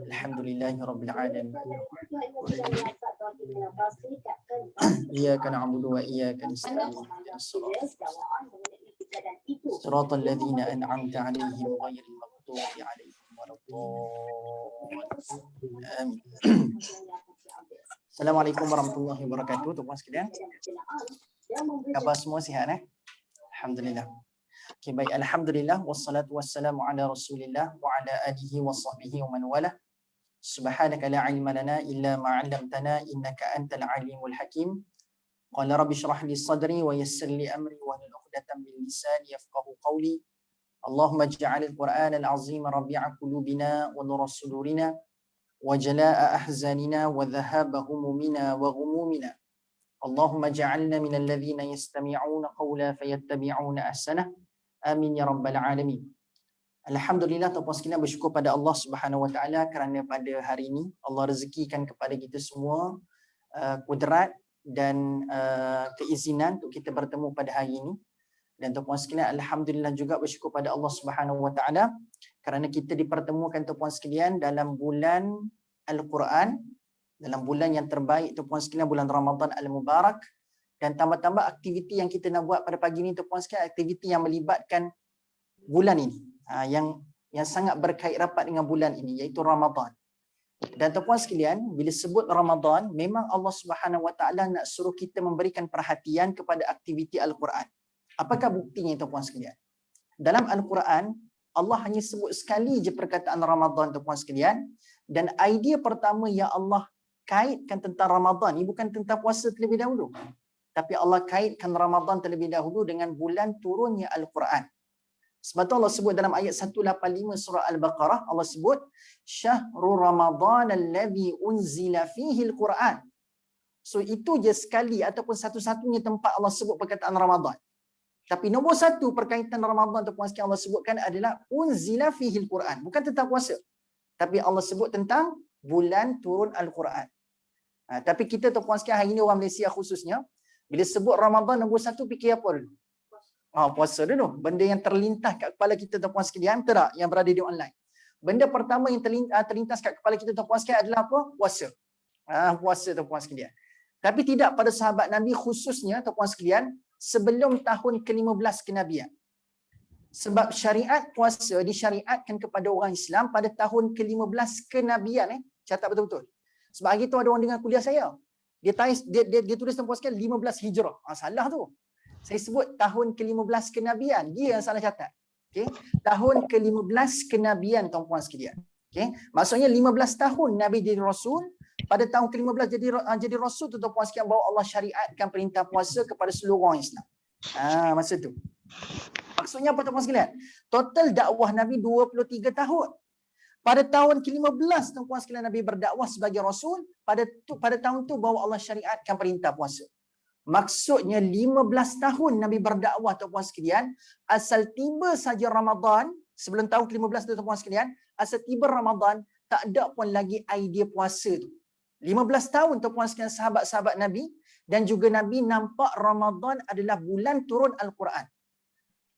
Alhamdulillahirabbil alamin. Iyyaka na'budu wa iyyaka nasta'in. Shiratal ladzina an'amta 'alaihim ghairil maghdubi 'alaihim waladdallin. Assalamualaikum warahmatullahi wabarakatuh. Tuan-tuan sekalian, khabar semua sihat Alhamdulillah. Okay, baik, alhamdulillah wassalatu wassalamu ala Rasulillah wa ala alihi wa sahbihi wa man wala. Subhanaka la ilma lana illa ma 'allamtana innaka antal alimul hakim. Qala rabbi shrah li sadri wa yassir li amri wa hlul 'uqdatam min lisani yafqahu qawli. Allahumma ij'alil Qur'ana al-'azima rabi'a qulubina wa nura sudurina wa jalaa'a ahzanina wa dhahaba humumina wa ghumumina. Allahumma ij'alna minal ladzina yastami'una qawla fayattabi'una ahsanah. Amin ya rabbal alamin. Alhamdulillah, tuan-tuan sekalian, bersyukur pada Allah Subhanahu wa taala kerana pada hari ini Allah rezekikan kepada kita semua kudrat dan keizinan untuk kita bertemu pada hari ini. Dan tuan-tuan sekalian, alhamdulillah juga bersyukur pada Allah Subhanahu wa taala kerana kita dipertemukan tuan-tuan sekalian dalam bulan Al-Quran, dalam bulan yang terbaik tuan-tuan sekalian, bulan Ramadan Al-Mubarak. Dan tambah-tambah aktiviti yang kita nak buat pada pagi ini tuan-tuan sekalian, aktiviti yang melibatkan bulan ini, yang sangat berkait rapat dengan bulan ini, iaitu Ramadan. Dan tuan-tuan sekalian, bila sebut Ramadan, memang Allah Subhanahu wa taala nak suruh kita memberikan perhatian kepada aktiviti Al-Quran. Apakah buktinya tuan-tuan sekalian? Dalam Al-Quran, Allah hanya sebut sekali je perkataan Ramadan tuan-tuan sekalian, dan idea pertama yang Allah kaitkan tentang Ramadan ni bukan tentang puasa terlebih dahulu, tapi Allah kaitkan Ramadan terlebih dahulu dengan bulan turunnya Al-Quran. Sebab tu Allah sebut dalam ayat 185 surah Al-Baqarah, Allah sebut Syahrul Ramadan alladhi unzila fihi Al-Quran. So itu je sekali ataupun satu-satunya tempat Allah sebut perkataan Ramadan. Tapi nombor satu perkaitan Ramadan tuan-tuan sekalian Allah sebutkan adalah unzila fihi Al-Quran, bukan tentang puasa. Tapi Allah sebut tentang bulan turun Al-Quran. Tapi kita tuan-tuan sekalian hari ini orang Malaysia khususnya, bila sebut Ramadan nombor satu fikir apa dulu? Puasa dulu. Benda yang terlintas kat kepala kita tuan-tuan sekalian, betul tak? Yang berada di online. Benda pertama yang terlintas kat kepala kita tuan-tuan sekalian adalah apa? Puasa. Puasa tuan-tuan sekalian. Tapi tidak pada sahabat Nabi khususnya tuan-tuan sekalian, sebelum tahun ke-15 kenabian. Sebab syariat puasa disyariatkan kepada orang Islam pada tahun ke-15 kenabian. Catat betul-betul. Sebab hari tu ada orang dengar kuliah saya. Dia tulis tuan-tuan sekalian 15 Hijrah. Salah tu. Saya sebut tahun ke-15 kenabian. Dia yang salah catat. Okay? Tahun ke-15 kenabian tuan-tuan sekalian. Okay? Maksudnya 15 tahun Nabi jadi Rasul. Pada tahun ke-15 jadi Rasul tu tuan-tuan sekalian, bahawa Allah syariatkan perintah puasa kepada seluruh orang Islam. Masa tu. Maksudnya apa tuan-tuan sekalian? Total dakwah Nabi 23 tahun. Pada tahun ke-15 tuan-tuan sekalian Nabi berdakwah sebagai Rasul. Pada tahun tu bahawa Allah syariatkan perintah puasa. Maksudnya 15 tahun Nabi berdakwah tuan-tuan sekalian, asal tiba saja Ramadan, sebelum tahun ke-15 tu tuan-tuan sekalian, asal tiba Ramadan, tak ada pun lagi idea puasa tu. 15 tahun tuan-tuan sekalian sahabat-sahabat Nabi, dan juga Nabi nampak Ramadan adalah bulan turun Al-Quran.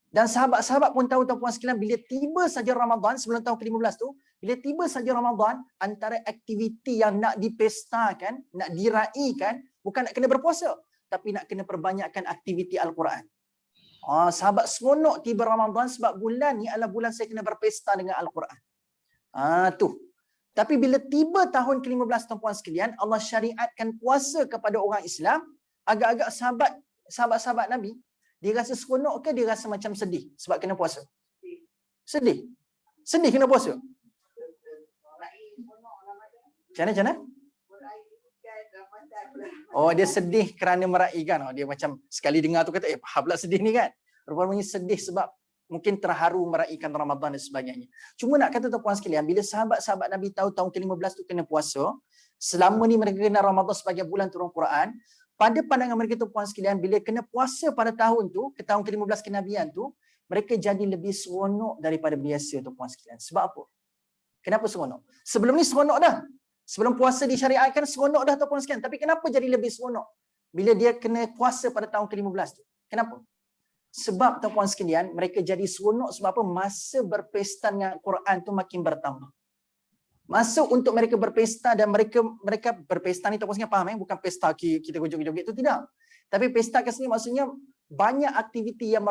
Dan sahabat-sahabat pun tahu tuan-tuan sekalian, bila tiba saja Ramadan, sebelum tahun ke-15 tu, bila tiba saja Ramadan, antara aktiviti yang nak dipestakan, nak diraikan, bukan nak kena berpuasa, tapi nak kena perbanyakkan aktiviti Al-Quran. Sahabat seronok tiba Ramadan sebab bulan ni adalah bulan saya kena berpesta dengan Al-Quran. Tu. Tapi bila tiba tahun ke-15 tuan-puan sekalian, Allah syariatkan puasa kepada orang Islam, agak-agak sahabat-sahabat Nabi, dia rasa seronok ke dia rasa macam sedih sebab kena puasa? Sedih. Sedih kena puasa. Macam mana? Dia sedih kerana meraihkan. Dia macam sekali dengar tu kata, faham pula sedih ni kan? Rupanya sedih sebab mungkin terharu meraihkan Ramadan dan sebagainya. Cuma nak kata tuan-puan sekalian, bila sahabat-sahabat Nabi tahu tahun ke-15 tu kena puasa, selama ni mereka kenal Ramadan sebagai bulan turun Quran, pada pandangan mereka tuan-puan sekalian, bila kena puasa pada tahun tu, ke tahun ke-15 kenabian tu, mereka jadi lebih seronok daripada biasa tuan-puan sekalian. Sebab apa? Kenapa seronok? Sebelum ni seronok dah. Sebelum puasa disyariatkan seronok dah tuan-puan sekalian. Tapi kenapa jadi lebih seronok bila dia kena puasa pada tahun ke-15 tu? Kenapa? Sebab tuan-puan sekalian, mereka jadi seronok sebab apa? Masa berpesta dengan Quran tu makin bertambah. Masa untuk mereka berpesta dan mereka berpesta ni tuan-puan sekalian faham bukan pesta kita joget-joget tu tidak. Tapi pesta kat sini maksudnya banyak aktiviti yang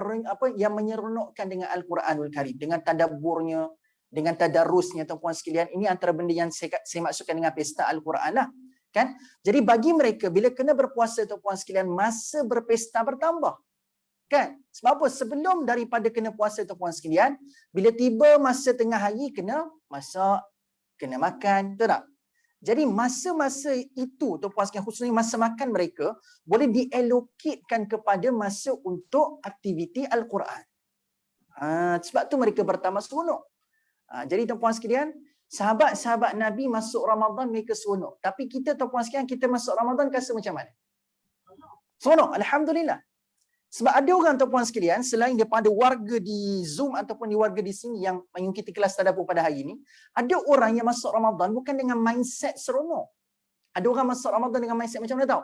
menyeronokkan dengan Al-Quranul Karim, dengan tadabburnya, dengan tadarusnya tuan-puan sekalian. Ini antara benda yang saya maksudkan dengan pesta Al-Quran lah. Kan? Jadi bagi mereka bila kena berpuasa tuan-puan sekalian, masa berpesta bertambah. Kan? Sebab apa? Sebelum daripada kena puasa tuan-puan sekalian, bila tiba masa tengah hari kena masak, kena makan, betul tak? Jadi masa-masa itu tuan-puan sekalian, khususnya masa makan mereka boleh diallocatkan kepada masa untuk aktiviti Al-Quran. Sebab tu mereka bertambah seronok. Jadi tuan-puan sekalian, sahabat-sahabat Nabi masuk Ramadan mereka seronok. Tapi kita tuan-puan sekalian, kita masuk Ramadan rasa macam mana? Seronok, alhamdulillah. Sebab ada orang tuan-puan sekalian, selain daripada warga di Zoom ataupun di warga di sini yang mengikuti kelas tadabbur pada hari ini, ada orang yang masuk Ramadan bukan dengan mindset seronok. Ada orang masuk Ramadan dengan mindset macam mana tahu?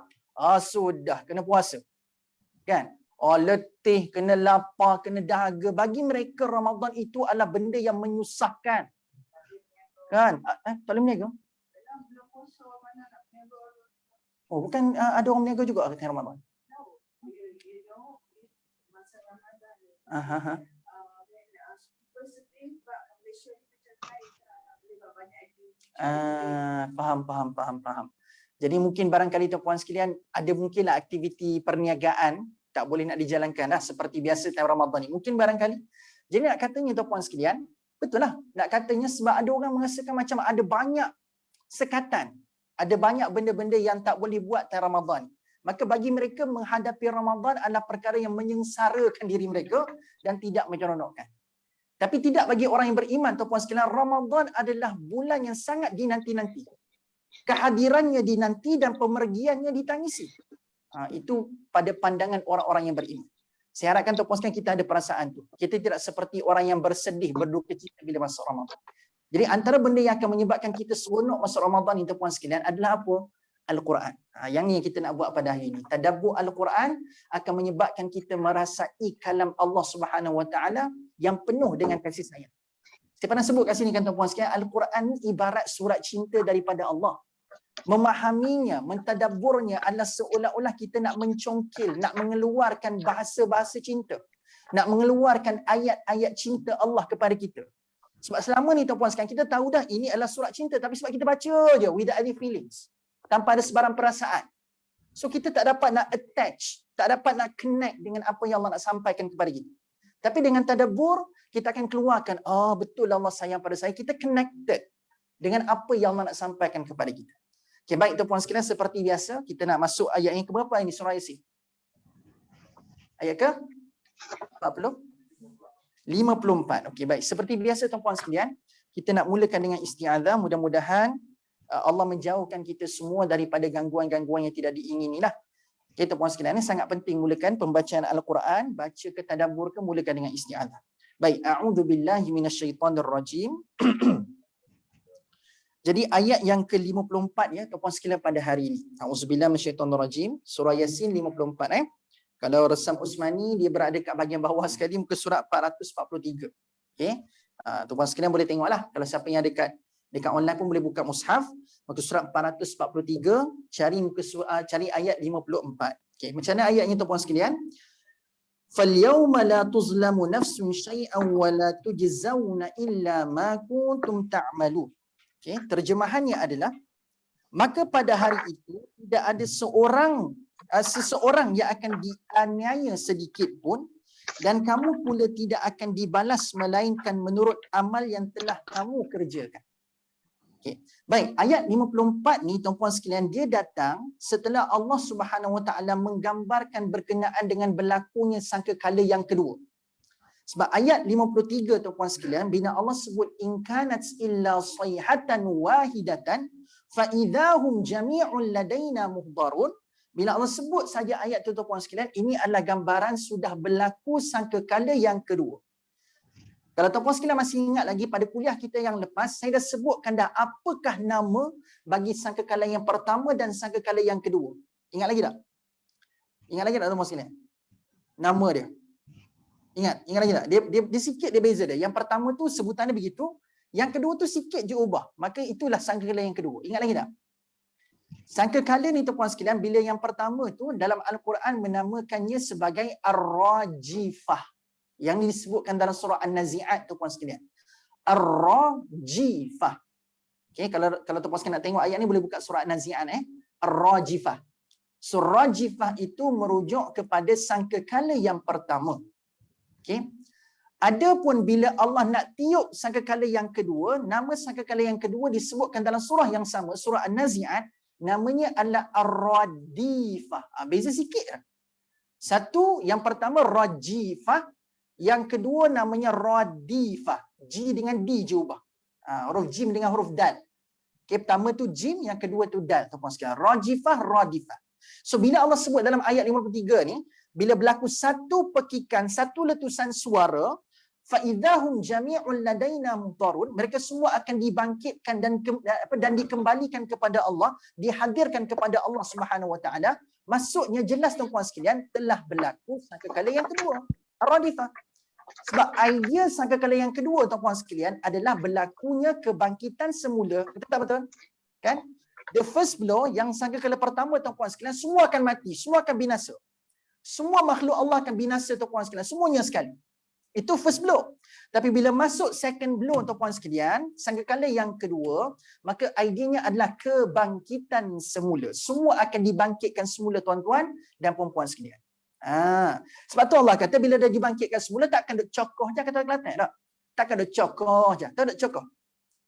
Sudah kena puasa. Kan? Letih, kena lapar, kena dahaga. Bagi mereka Ramadan itu adalah benda yang menyusahkan. Kan? Tak boleh meniaga? Bukan ada orang meniaga juga ketika Ramadan. Faham. Jadi mungkin barangkali tuan-puan sekalian ada mungkinlah aktiviti perniagaan tak boleh nak dijalankan dah seperti biasa tahun Ramadan ni. Mungkin barangkali. Jadi nak katanya tuan-puan sekalian, betul lah. Nak katanya sebab ada orang merasakan macam ada banyak sekatan. Ada banyak benda-benda yang tak boleh buat tahun Ramadan. Maka bagi mereka menghadapi Ramadan adalah perkara yang menyengsarakan diri mereka dan tidak menyeronokkan. Tapi tidak bagi orang yang beriman tuan-puan sekalian, Ramadan adalah bulan yang sangat dinanti-nanti. Kehadirannya dinanti dan pemergiannya ditangisi. Itu pada pandangan orang-orang yang beriman. Saya harapkan tuan-puan sekalian kita ada perasaan tu. Kita tidak seperti orang yang bersedih, berduka cita bila masuk Ramadan. Jadi antara benda yang akan menyebabkan kita seronok masuk Ramadan ni tuan-puan sekalian adalah apa? Al-Quran. Yang ni kita nak buat pada hari ini. Tadabbur Al-Quran akan menyebabkan kita merasai kalam Allah Subhanahu Wa Taala yang penuh dengan kasih sayang. Saya pernah sebut kat sini kan tuan-puan sekalian, Al-Quran ni ibarat surat cinta daripada Allah. Memahaminya, mentadabburnya adalah seolah-olah kita nak mencongkil, nak mengeluarkan bahasa-bahasa cinta. Nak mengeluarkan ayat-ayat cinta Allah kepada kita. Sebab selama ni tuan-puan sekalian, kita tahu dah ini adalah surat cinta, tapi sebab kita baca je without any feelings. Tanpa ada sebarang perasaan. So kita tak dapat nak attach, tak dapat nak connect dengan apa yang Allah nak sampaikan kepada kita. Tapi dengan tadabbur, kita akan keluarkan, betul Allah sayang pada saya. Kita connected dengan apa yang Allah nak sampaikan kepada kita. Okay, baik tuan-puan sekalian, seperti biasa, kita nak masuk ayat yang keberapa ini surah Yasin? Ayat ke? 40? 54. Okey, baik. Seperti biasa tuan-puan sekalian, kita nak mulakan dengan isti'adzah. Mudah-mudahan Allah menjauhkan kita semua daripada gangguan-gangguan yang tidak diingini lah. Okay, tuan-puan sekalian, ini sangat penting mulakan pembacaan Al-Quran, baca ke tadabbur ke, mulakan dengan isti'adzah. Baik, a'udzubillahi minasyaitonirrajim. Jadi ayat yang ke-54 ya tuan-puan sekalian pada hari ini. A'udzubillahi minasyaitonirrajim, surah Yasin 54 . Kalau resam Usmani dia berada kat bahagian bawah sekali, muka surat 443. Okey. Tuan-tuan sekalian boleh tengoklah. Kalau siapa yang dekat online pun boleh buka mushaf, muka surat 443, cari ayat 54. Okey, macam mana ayatnya tuan-tuan sekalian? فَالْيَوْمَ لَا تُظْلَمُ نَفْسٌ شَيْئًا وَلَا تُجْزَوْنَ إِلَّا مَا كُنتُمْ تَعْمَلُونَ. Okey, terjemahannya adalah maka pada hari itu tidak ada seseorang yang akan dianiaya sedikit pun dan kamu pula tidak akan dibalas melainkan menurut amal yang telah kamu kerjakan. Okay. Baik, ayat 54 ni tuan-puan sekalian, dia datang setelah Allah Subhanahu Wa Taala menggambarkan berkenaan dengan berlakunya sangkakala yang kedua. Sebab ayat 53 tuan-puan sekalian, bila Allah sebut in kanat illa sayhatan wahidatan fa idahum jami'un ladaina muhdarun. Bila Allah sebut saja ayat tu tuan-puan sekalian, ini adalah gambaran sudah berlaku sangkakala yang kedua. Kalau tuan-puan sekalian masih ingat lagi pada kuliah kita yang lepas, saya dah sebutkan dah apakah nama bagi sangkakala yang pertama dan sangkakala yang kedua. Ingat lagi tak? Ingat lagi tak tuan-puan sekalian? Nama dia. Ingat lagi tak? Dia sikit dia beza dia. Yang pertama tu sebutannya begitu, yang kedua tu sikit je ubah. Maka itulah sangkakala yang kedua. Ingat lagi tak? Sangkakala ni tuan-puan sekalian, bila yang pertama tu dalam Al-Quran menamakannya sebagai Ar-Rajifah. Yang disebutkan dalam surah An-Nazi'at tuan-puan sekalian. Ar-Rajifah. Okay, kalau tuan-puan sekalian nak tengok ayat ni boleh buka surah An-Nazi'at Ar-Rajifah. So Rajifah itu merujuk kepada sangkakala yang pertama. Okay. Adapun bila Allah nak tiup sangkakala yang kedua, nama sangkakala yang kedua disebutkan dalam surah yang sama, surah An-Nazi'at, namanya adalah Ar-Radifah. Beza sikit. Satu, yang pertama Rajifah, yang kedua namanya Radifah. G dengan D je ubah. Huruf Jim dengan huruf Dal. Okay, pertama tu Jim, yang kedua tu Dal. Rajifah, Radifah. So bila Allah sebut dalam ayat 53 ni, bila berlaku satu pekikan, satu letusan suara, fa idahum jami'un ladaina mutarun, mereka semua akan dibangkitkan dan dikembalikan kepada Allah, dihadirkan kepada Allah Subhanahu wa taala. Maksudnya jelas tuan-puan sekalian, telah berlaku sangkakala yang kedua, Ar-Radifah. Sebab idea sangkakala yang kedua tuan-puan sekalian adalah berlakunya kebangkitan semula. Betul tak betul? Kan? The first blow, yang sangkakala pertama tuan-puan sekalian, semua akan mati, semua akan binasa. Semua makhluk Allah akan binasa tuan-puan sekalian, semuanya sekali. Itu first blow. Tapi bila masuk second blow tuan-puan sekalian, sangkakala yang kedua, maka idenya adalah kebangkitan semula. Semua akan dibangkitkan semula tuan-tuan dan puan-puan sekalian. Sebab tu Allah kata bila dah dibangkitkan semula, takkan duk cokoh je kata Kelantan tak? Takkan duk cokoh je. Tak ada cokoh.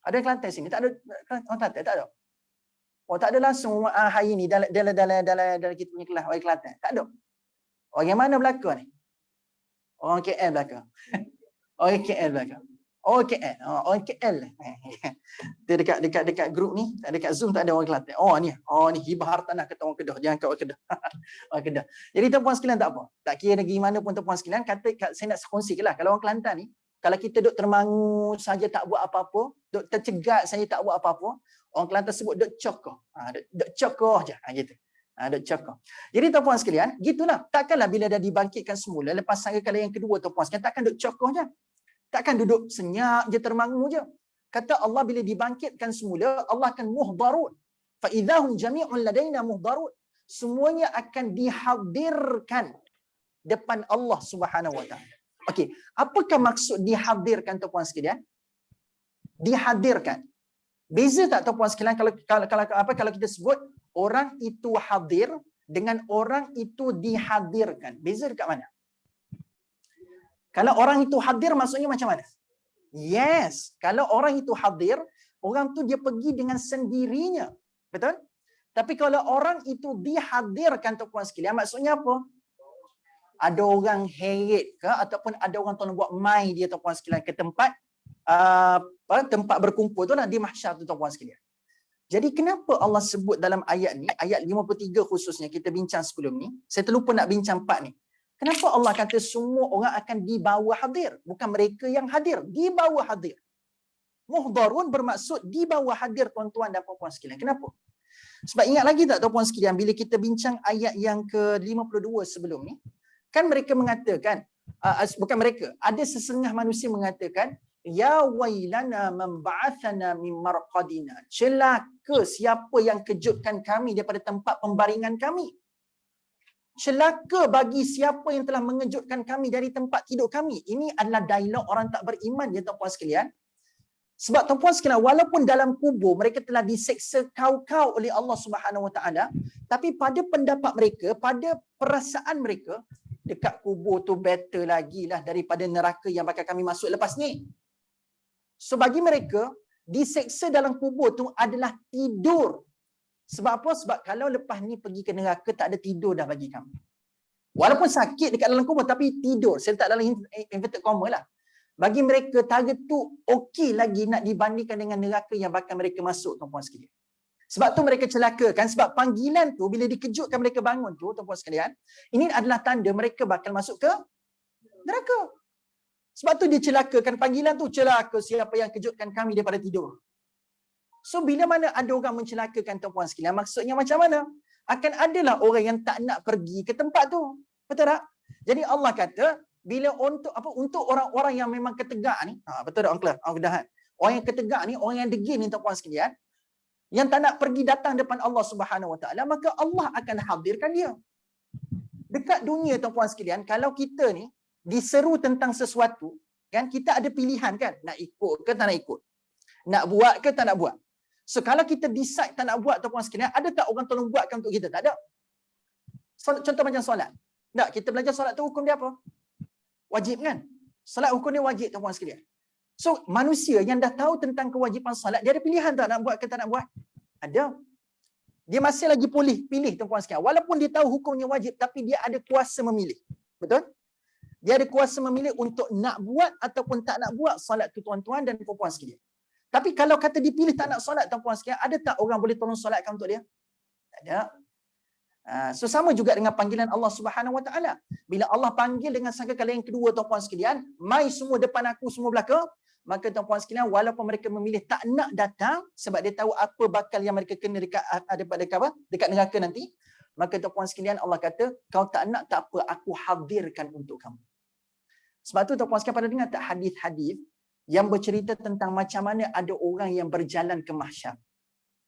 Ada Kelantan sini, tak ada orang Kelantan, tak ada. Oh, tak ada langsung hari ni dalam kita punya kelas orang Kelantan. Tak ada. Orang mana belakang ni? Orang KL belakang. Orang KL belakang. Oh KL. Orang KL. Dia dekat grup ni, dekat Zoom tak ada orang Kelantan. Oh ni hibah hartanah kata orang Kedah. Jangan kat orang Kedah. Orang Kedah. Jadi tuan-puan sekalian tak apa. Tak kira negeri mana pun tuan-puan sekalian, saya nak kongsikanlah kalau orang Kelantan ni, kalau kita duk termangu saja tak buat apa-apa, duk tercegat saja tak buat apa-apa, orang Kelantan sebut duk cokoh. Duk cokoh je. Gitu. Duk cokoh. Jadi tuan-puan sekalian, gitulah. Takkanlah bila dah dibangkitkan semula, lepas sangkakala yang kedua tuan-puan sekalian, takkan duk cokoh je. Takkan duduk senyap je termangu je. Kata Allah bila dibangkitkan semula, Allah akan muhdarun. Fa idahum jami'un ladaina muhdarun. Semuanya akan dihadirkan depan Allah Subhanahu wa taala. Okey, apakah maksud dihadirkan tuan-puan sekalian? Dihadirkan. Beza tak tuan-puan sekalian kalau kita sebut orang itu hadir dengan orang itu dihadirkan? Beza dekat mana? Kalau orang itu hadir maksudnya macam mana? Yes, kalau orang itu hadir, orang tu dia pergi dengan sendirinya. Betul? Tapi kalau orang itu dihadirkan tuan-puan sekalian, maksudnya apa? Ada orang heret ke ataupun ada orang tuan buat mai dia tuan-puan sekalian ke tempat tempat berkumpul tu lah di mahsyar tu tuan-puan sekalian. Jadi kenapa Allah sebut dalam ayat ni, ayat 53 khususnya kita bincang sebelum ni, saya terlupa nak bincang part ni. Kenapa Allah kata semua orang akan dibawa hadir? Bukan mereka yang hadir, dibawa hadir. Muhdarun bermaksud dibawa hadir tuan-tuan dan puan-puan sekalian. Kenapa? Sebab ingat lagi tak tuan-puan sekalian, bila kita bincang ayat yang ke-52 sebelum ni, kan mereka mengatakan, bukan mereka, ada sesengah manusia mengatakan, ya wailana man ba'athana min marqadina. Celaka siapa yang kejutkan kami daripada tempat pembaringan kami. Celaka bagi siapa yang telah mengejutkan kami dari tempat tidur kami. Ini adalah dialog orang tak beriman ya tuan-puan sekalian. Sebab tuan-puan sekalian, walaupun dalam kubur mereka telah diseksa kau-kau oleh Allah Subhanahu Wa Taala, tapi pada pendapat mereka, pada perasaan mereka, dekat kubur tu better lagi lah daripada neraka yang bakal kami masuk lepas ni. So bagi mereka, diseksa dalam kubur tu adalah tidur. Sebab apa? Sebab kalau lepas ni pergi ke neraka, tak ada tidur dah bagi kami. Walaupun sakit dekat dalam kubur, tapi tidur. Saya letak dalam inverted comma lah. Bagi mereka, target tu okey lagi nak dibandingkan dengan neraka yang bakal mereka masuk, tuan-puan sekalian. Sebab tu mereka celakakan. Sebab panggilan tu, bila dikejutkan mereka bangun tu, tuan-puan sekalian, ini adalah tanda mereka bakal masuk ke neraka. Sebab tu dia celakakan panggilan tu, celaka siapa yang kejutkan kami daripada tidur. So bila mana ada orang mencelakakan tuan-puan sekalian, maksudnya macam mana? Akan adalah orang yang tak nak pergi ke tempat tu. Betul tak? Jadi Allah kata, bila untuk orang-orang yang memang ketegak ni, betul tak Uncle? Kedahan. Orang yang ketegak ni, orang yang degil ni tuan-puan sekalian, yang tak nak pergi datang depan Allah Subhanahu Wa Taala, maka Allah akan hadirkan dia. Dekat dunia tuan-puan sekalian, kalau kita ni diseru tentang sesuatu, kan kita ada pilihan kan, nak ikut ke tak nak ikut, nak buat ke tak nak buat. So kalau kita decide tak nak buat tuan-puan sekalian, ada tak orang tolong buatkan untuk kita? Tak ada. Contoh macam solat. Tak, kita belajar solat tu hukum dia apa? Wajib kan? Solat hukum dia wajib tuan-puan sekalian. So manusia yang dah tahu tentang kewajipan solat, dia ada pilihan tak nak buat ke tak nak buat? Ada. Dia masih lagi boleh pilih tuan-puan sekalian. Walaupun dia tahu hukumnya wajib, tapi dia ada kuasa memilih. Betul? Dia ada kuasa memilih untuk nak buat ataupun tak nak buat solat tu tuan-tuan dan puan-puan sekalian. Tapi kalau kata dipilih tak nak solat tuan-puan sekalian, ada tak orang boleh tolong solatkan untuk dia? Tak ada. So sama juga dengan panggilan Allah Subhanahu Wa Taala. Bila Allah panggil dengan sangkakala yang kedua tuan-puan sekalian, mai semua depan aku, semua belakang, maka tuan-puan sekalian walaupun mereka memilih tak nak datang sebab dia tahu apa bakal yang mereka kena dekat neraka nanti, maka tuan-puan sekalian Allah kata, kau tak nak tak apa, aku hadirkan untuk kamu. Sebab tu tuan-puan sekalian pada dengar tak hadis-hadis yang bercerita tentang macam mana ada orang yang berjalan ke mahsyar.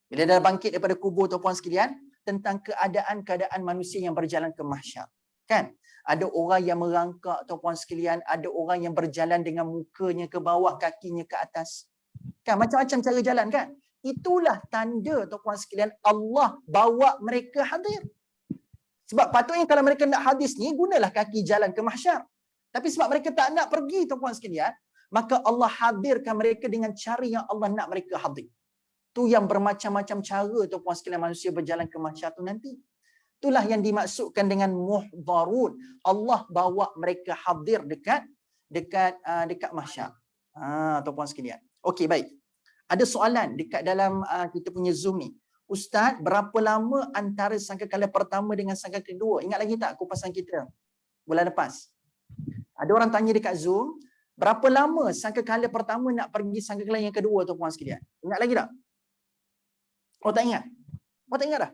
Bila dah bangkit daripada kubur tuan-puan sekalian, tentang keadaan-keadaan manusia yang berjalan ke mahsyar. Kan? Ada orang yang merangkak tuan-puan sekalian, ada orang yang berjalan dengan mukanya ke bawah, kakinya ke atas. Kan macam-macam cara jalan kan? Itulah tanda tuan-puan sekalian Allah bawa mereka hadir. Sebab patutnya kalau mereka nak hadis ni, gunalah kaki jalan ke mahsyar. Tapi sebab mereka tak nak pergi tuan-puan sekalian, maka Allah hadirkan mereka dengan cara yang Allah nak mereka hadir. Tu yang bermacam-macam cara tuan-puan sekalian manusia berjalan ke mahsyar tu nanti. Itulah yang dimaksudkan dengan muhdharun. Allah bawa mereka hadir dekat mahsyar. Tuan-puan sekalian. Okey, baik. Ada soalan dekat dalam kita punya Zoom ni. Ustaz, berapa lama antara sangkakala pertama dengan sangkakala kedua? Ingat lagi tak kupasan kita bulan lepas? Ada orang tanya dekat Zoom, berapa lama sangkakala pertama nak pergi sangkakala yang kedua tuan-puan sekalian? Ingat lagi tak? Oh, tak ingat? Oh, tak ingat dah?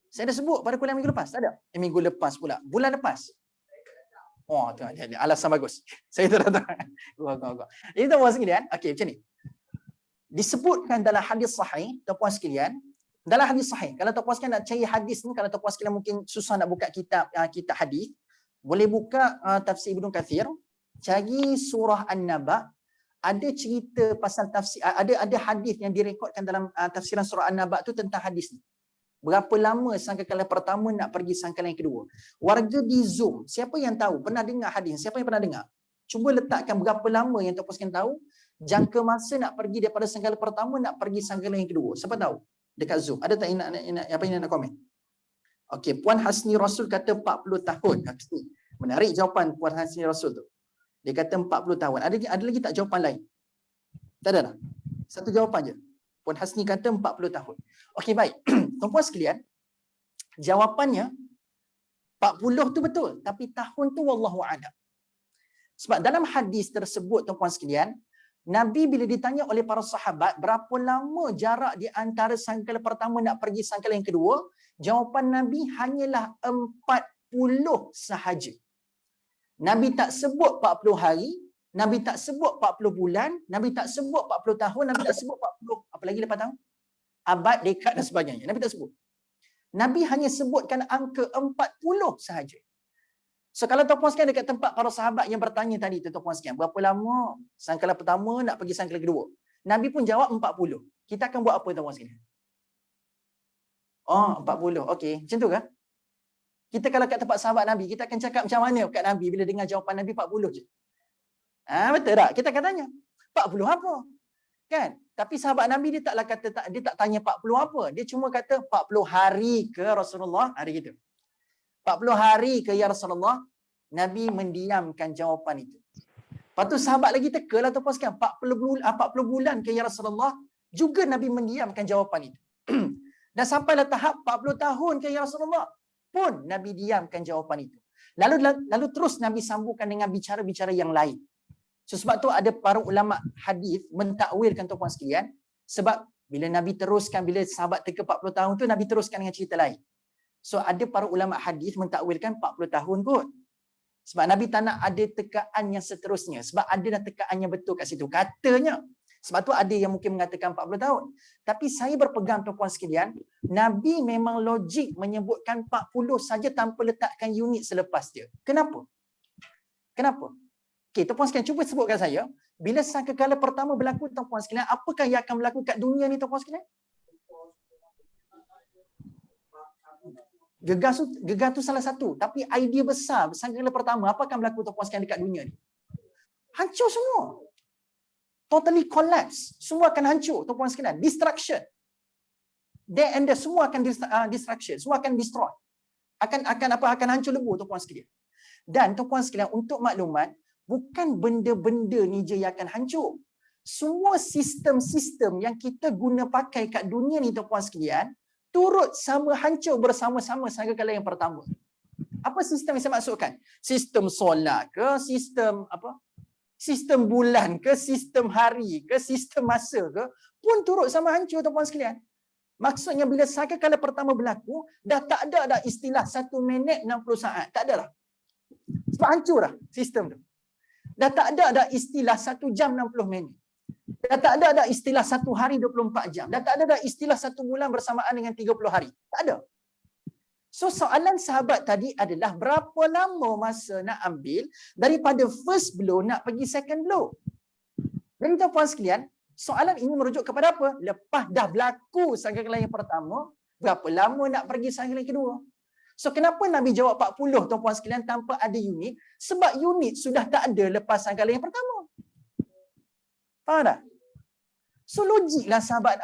Saya dah sebut pada kuliah minggu lepas. Tak ada? Minggu lepas pula. Bulan lepas. Oh, tu ada alasan bagus. Saya tak tahu. Ini tuan-puan sekalian. Okey, macam ni. Disebutkan dalam hadis sahih, tuan-puan sekalian, dalam hadis sahih. Kalau tuan-puan sekalian nak cari hadis ni, kalau tuan-puan sekalian mungkin susah nak buka kitab hadis, boleh buka tafsir Ibnu Katsir, cari surah An-Naba, ada cerita pasal tafsir, ada hadis yang direkodkan dalam tafsiran surah An-Naba tu tentang hadis ni. Berapa lama sangkakala pertama nak pergi sangkakala yang kedua? Warga di Zoom, siapa yang tahu? Pernah dengar hadis? Siapa yang pernah dengar? Cuba letakkan berapa lama yang tuan-puan sekalian tahu jangka masa nak pergi daripada sangkakala pertama nak pergi sangkakala yang kedua. Siapa tahu? Dekat Zoom. Ada tak apa yang nak komen? Okey, Puan Hasni Rasul kata 40 tahun. Menarik jawapan Puan Hasni Rasul tu. Dia kata 40 tahun. Ada lagi tak jawapan lain? Tak ada dah. Satu jawapan je. Puan Hasni kata 40 tahun. Okey, baik. Tuan-puan sekalian, jawapannya 40 tu betul, tapi tahun tu wallahu a'lam. Sebab dalam hadis tersebut tuan-puan sekalian, Nabi bila ditanya oleh para sahabat berapa lama jarak di antara sangkala pertama nak pergi sangkala yang kedua, jawapan Nabi hanyalah 40 sahaja. Nabi tak sebut 40 hari, Nabi tak sebut 40 bulan, Nabi tak sebut 40 tahun, Nabi tak sebut 40 apa lagi lepas tahun? Abad, dekad dan sebagainya. Nabi tak sebut. Nabi hanya sebutkan angka 40 sahaja. So kalau tuan-puan sekalian dekat tempat para sahabat yang bertanya tadi tu tuan-puan sekalian, berapa lama sangkala pertama nak pergi sangkala kedua? Nabi pun jawab 40. Kita akan buat apa tuan-puan sekalian? Oh, 40. Okey, macam tu ke? Kita kalau kat tempat sahabat Nabi, kita akan cakap macam mana kat Nabi bila dengar jawapan Nabi 40 je? Betul tak? Kita akan tanya, 40 apa? Kan? Tapi sahabat Nabi dia taklah kata dia tak tanya 40 apa. Dia cuma kata 40 hari ke Rasulullah? Hari gitu. 40 hari ke ya Rasulullah? Nabi mendiamkan jawapan itu. Lepas tu sahabat lagi tekalah tu pas kan 40 bulan ke ya Rasulullah? Juga Nabi mendiamkan jawapan itu. Dan sampailah tahap 40 tahun ke ya Rasulullah? Pun Nabi diamkan jawapan itu. Lalu terus Nabi sambungkan dengan bicara-bicara yang lain. So, sebab tu ada para ulama hadis mentakwilkan tuan-puan sekalian, sebab bila Nabi teruskan, bila sahabat teka 40 tahun tu Nabi teruskan dengan cerita lain. So ada para ulama hadis mentakwilkan 40 tahun kot. Sebab Nabi tak nak ada tekaan yang seterusnya. Sebab ada dah tekaan yang betul kat situ. Katanya. Sebab tu ada yang mungkin mengatakan 40 tahun. Tapi saya berpegang tuan-tuan sekalian, Nabi memang logik menyebutkan 40 saja tanpa letakkan unit selepas dia. Kenapa? Kenapa? Okey, tuan-tuan sekalian cuba sebutkan saya, bila sangkakala pertama berlaku tuan-tuan sekalian, apakah yang akan berlaku kat dunia ni tuan-tuan sekalian? Gegar tu salah satu. Tapi idea besar, sangkakala pertama, apa akan berlaku tuan-tuan sekalian dekat dunia ni? Hancur semua. Totally collapse. Semua akan hancur tuan-tuan sekalian. Destruction. There and there, semua akan destruction. Semua akan destroy. Akan hancur lebur tuan-tuan sekalian. Dan tuan-tuan sekalian, untuk maklumat, bukan benda-benda ni je yang akan hancur. Semua sistem-sistem yang kita guna pakai kat dunia ni tuan-tuan sekalian, turut sama hancur bersama-sama sangkakala yang pertama. Apa sistem yang saya maksudkan? Sistem solar ke, sistem bulan ke, sistem hari ke, sistem masa ke, pun turut sama hancur tuan-tuan sekalian. Maksudnya bila sangkakala pertama berlaku, dah tak ada dah istilah 1 minit 60 saat. Tak ada dah. Sebab hancur dah sistem tu. Dah tak ada dah istilah 1 jam 60 minit. Dah tak ada dah istilah 1 hari 24 jam. Dah tak ada dah istilah 1 bulan bersamaan dengan 30 hari. Tak ada. So soalan sahabat tadi adalah berapa lama masa nak ambil daripada first blow nak pergi second blow. Jadi tuan-tuan sekalian, soalan ini merujuk kepada apa? Lepas dah berlaku sangkakala yang pertama, berapa lama nak pergi sangkakala yang kedua? So kenapa Nabi jawab 40 tuan-tuan sekalian tanpa ada unit? Sebab unit sudah tak ada lepas sangkakala yang pertama. Faham tak? So logiklah sahabat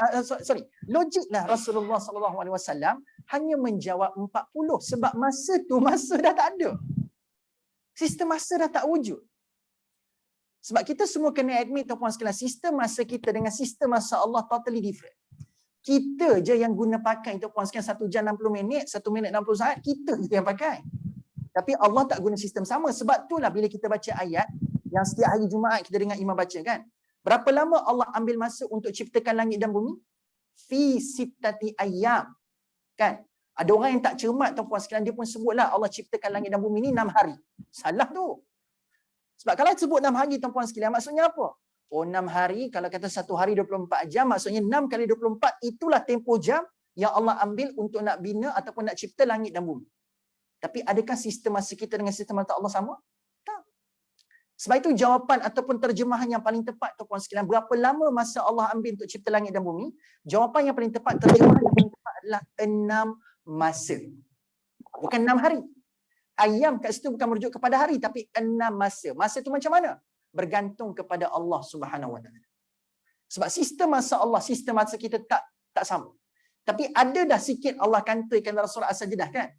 logiklah Rasulullah sallallahu alaihi wasallam hanya menjawab 40 sebab masa dah tak ada. Sistem masa dah tak wujud. Sebab kita semua kena admit tuan-tuan sekalian, sistem masa kita dengan sistem masa Allah totally different. Kita je yang guna pakai tuan-tuan sekalian 1 jam 60 minit, 1 minit 60 saat, kita je yang pakai. Tapi Allah tak guna sistem sama. Sebab itulah bila kita baca ayat yang setiap hari Jumaat kita dengar imam baca kan. Berapa lama Allah ambil masa untuk ciptakan langit dan bumi? Fi sittati ayyam. Kan? Ada orang yang tak cermat tuan-tuan sekalian, dia pun sebutlah Allah ciptakan langit dan bumi ni 6 hari. Salah tu. Sebab kalau sebut 6 hari tuan-tuan sekalian, maksudnya apa? Oh 6 hari, kalau kata 1 hari 24 jam, maksudnya 6 kali 24, itulah tempoh jam yang Allah ambil untuk nak bina ataupun nak cipta langit dan bumi. Tapi adakah sistem masa kita dengan sistem masa Allah sama? Tak. Sebab itu jawapan ataupun terjemahan yang paling tepat tuan-tuan sekalian, berapa lama masa Allah ambil untuk cipta langit dan bumi? Jawapan yang paling tepat, terjemahan yang paling tepat adalah 6 masa. Bukan 6 hari. Ayam kat situ bukan merujuk kepada hari, tapi 6 masa. Masa itu macam mana? Bergantung kepada Allah Subhanahu Wa Taala. Sebab sistem masa Allah, sistem masa kita tak sama. Tapi ada dah sikit Allah kantaikan dalam surah As-Sajdah kan?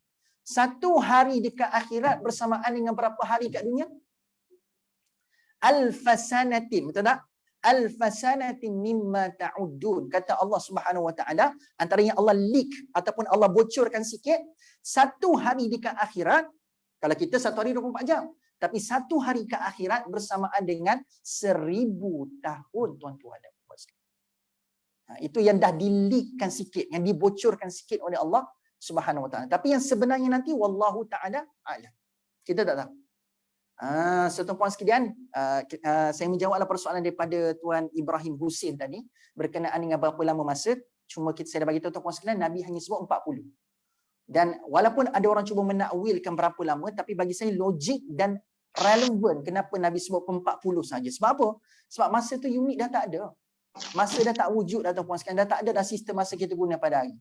1 hari dekat akhirat bersamaan dengan berapa hari kat dunia? Alfasanatin, betul tak? Alfasanatin mimma ta'uddun. Kata Allah Subhanahu Wa Taala, antaranya Allah leak ataupun Allah bocorkan sikit, 1 hari dekat akhirat, kalau kita 1 hari 24 jam, tapi 1 hari ke akhirat bersamaan dengan 1000 tahun tuan-tuan dan puan sekalian. Itu yang dah dileakkan sikit, yang dibocorkan sikit oleh Allah Subhanahu Wa Taala. Tapi yang sebenarnya nanti wallahu taala a'lam. Kita tak tahu. So tuan-puan sekalian, saya menjawablah persoalan daripada Tuan Ibrahim Hussein tadi berkenaan dengan berapa lama masa. Cuma saya dah bagi tahu tuan-puan sekalian, Nabi hanya sebut 40. Dan walaupun ada orang cuba menakwilkan berapa lama, tapi bagi saya logik dan relevan kenapa Nabi sebut 40 saja. Sebab apa? Sebab masa tu unit dah tak ada. Masa dah tak wujud dah tuan-puan sekalian, dah tak ada dah sistem masa kita guna pada hari.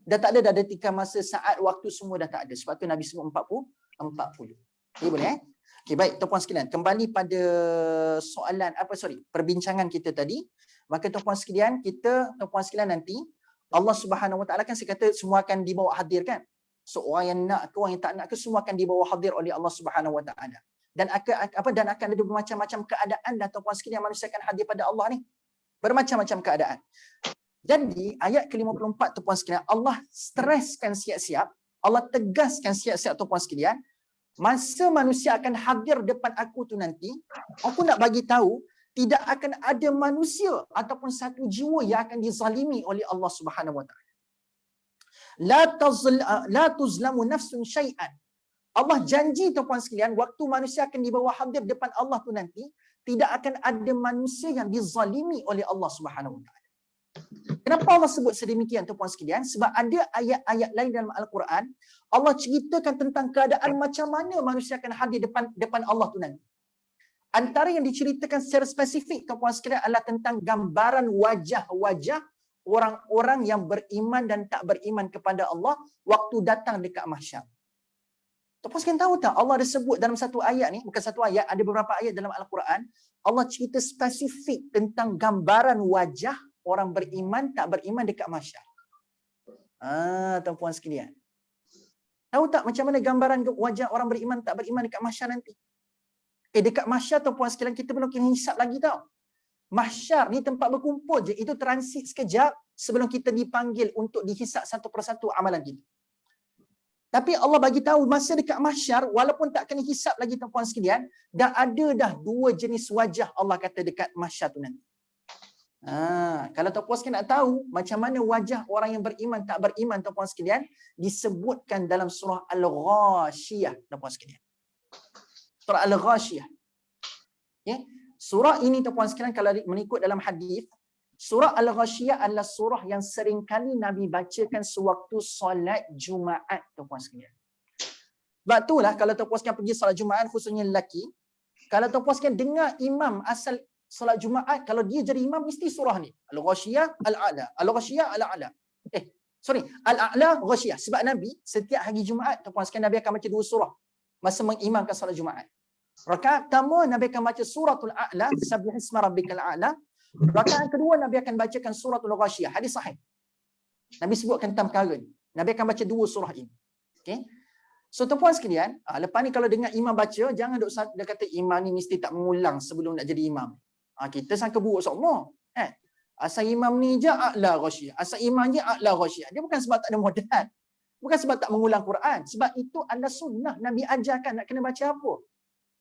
Dah tak ada dah detika masa, saat, waktu, semua dah tak ada. Sebab tu Nabi sebut 40. Okay, boleh Okay, baik tuan-puan sekalian, kembali pada soalan perbincangan kita tadi. Maka tuan-puan sekalian, tuan-puan sekalian nanti Allah Subhanahu Wa Taala kan saya kata semua akan dibawa hadir kan. So orang yang nak ke orang yang tak nak ke semua akan dibawa hadir oleh Allah Subhanahu Wa Taala. Dan akan ada bermacam-macam keadaan dan tuan-puan sekalian manusia akan hadir pada Allah ni. Bermacam-macam keadaan. Jadi ayat ke-54 tuan-puan sekalian, Allah streskan siap-siap, Allah tegaskan siap-siap tuan-puan sekalian, masa manusia akan hadir depan aku tu nanti, aku nak bagi tahu tidak akan ada manusia ataupun satu jiwa yang akan dizalimi oleh Allah Subhanahu Wa Taala. La tuzlamu nafsun syai'an. Allah janji tuan-puan sekalian, waktu manusia akan dibawa hadir depan Allah tu nanti, tidak akan ada manusia yang dizalimi oleh Allah Subhanahu Wa Taala. Kenapa Allah sebut sedemikian tuan-puan sekalian? Sebab ada ayat-ayat lain dalam Al-Quran, Allah ceritakan tentang keadaan macam mana manusia akan hadir depan Allah tu nanti. Antara yang diceritakan secara spesifik tuan-puan sekalian adalah tentang gambaran wajah-wajah orang-orang yang beriman dan tak beriman kepada Allah waktu datang dekat mahsyar. Tuan-puan sekalian tahu tak, Allah ada sebut dalam satu ayat ni, bukan satu ayat, ada beberapa ayat dalam Al-Quran, Allah cerita spesifik tentang gambaran wajah orang beriman tak beriman dekat mahsyar. Tuan-puan sekalian, tahu tak macam mana gambaran wajah orang beriman tak beriman dekat mahsyar nanti? Dekat mahsyar tuan-puan sekalian, kita belum kena hisap lagi tau. Mahsyar ni tempat berkumpul je, itu transit sekejap sebelum kita dipanggil untuk dihisap satu persatu amalan kita. Tapi Allah bagi tahu masa dekat mahsyar, walaupun tak kena hisap lagi tuan-puan sekalian, dah ada dah dua jenis wajah Allah kata dekat mahsyar tu nanti. Kalau tuan-puan sekalian nak tahu macam mana wajah orang yang beriman tak beriman tuan-puan sekalian, disebutkan dalam surah Al-Ghashiyah tuan-puan sekalian. Surah Al-Ghashiyah. Okay? Surah ini tuan-puan sekalian kalau mengikut dalam hadis, surah Al-Ghashiyah adalah surah yang sering kali Nabi bacakan sewaktu solat Jumaat tuan-puan sekalian. Sebab itulah kalau tuan-puan sekalian pergi solat Jumaat, khususnya lelaki, kalau tuan-puan sekalian dengar imam asal solat Jumaat, kalau dia jadi imam mesti surah ni. Al-Ghashiyah Al-A'la. Al-Ghashiyah Al-A'la. Al-A'la Ghashiyah. Sebab Nabi setiap hari Jumaat tuan-puan sekalian Nabi akan baca dua surah masa mengimamkan solat Jumaat. Rakaat pertama Nabi akan baca suratul A'la, Sabbihisma rabbikal a'la. Rakaat kedua Nabi akan bacakan suratul Ghashiyah. Hadis sahih. Nabi sebutkan tentang perkara ni. Nabi akan baca dua surah ini. Okey. So tuan-puan sekalian, lepas ni kalau dengar imam baca, jangan dia kata imam ni mesti tak mengulang sebelum nak jadi imam. Kita sangka buruk semua. Asal imam ni je A'la Ghashiyah. Asal imam je A'la Ghashiyah. Dia bukan sebab tak ada modal. Bukan sebab tak mengulang Quran. Sebab itu adalah sunnah. Nabi ajarkan nak kena baca apa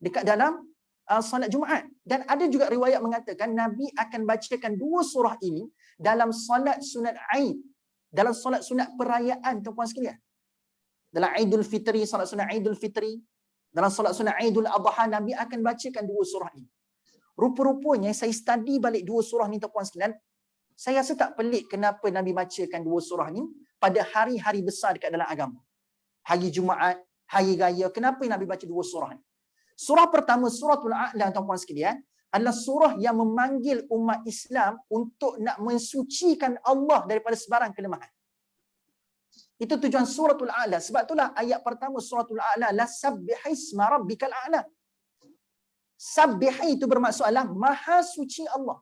dekat dalam solat Jumaat. Dan ada juga riwayat mengatakan Nabi akan bacakan dua surah ini dalam solat sunat Aid, dalam solat sunat perayaan tuan-puan sekalian. Dalam Aidul Fitri, solat sunat Aidul Fitri, dalam solat sunat Aidul Adha, Nabi akan bacakan dua surah ini. Rupa-rupanya saya study balik dua surah ni tuan-puan sekalian, saya rasa tak pelik kenapa Nabi bacakan dua surah ni pada hari-hari besar dekat dalam agama. Hari Jumaat, hari raya, kenapa Nabi baca dua surah ni? Surah pertama, suratul A'la tuan-puan sekalian, adalah surah yang memanggil umat Islam untuk nak mensucikan Allah daripada sebarang kelemahan. Itu tujuan suratul A'la. Sebab itulah ayat pertama suratul A'la, la sabbihisma rabbikal a'la. Sabbihi itu bermaksud adalah maha suci Allah.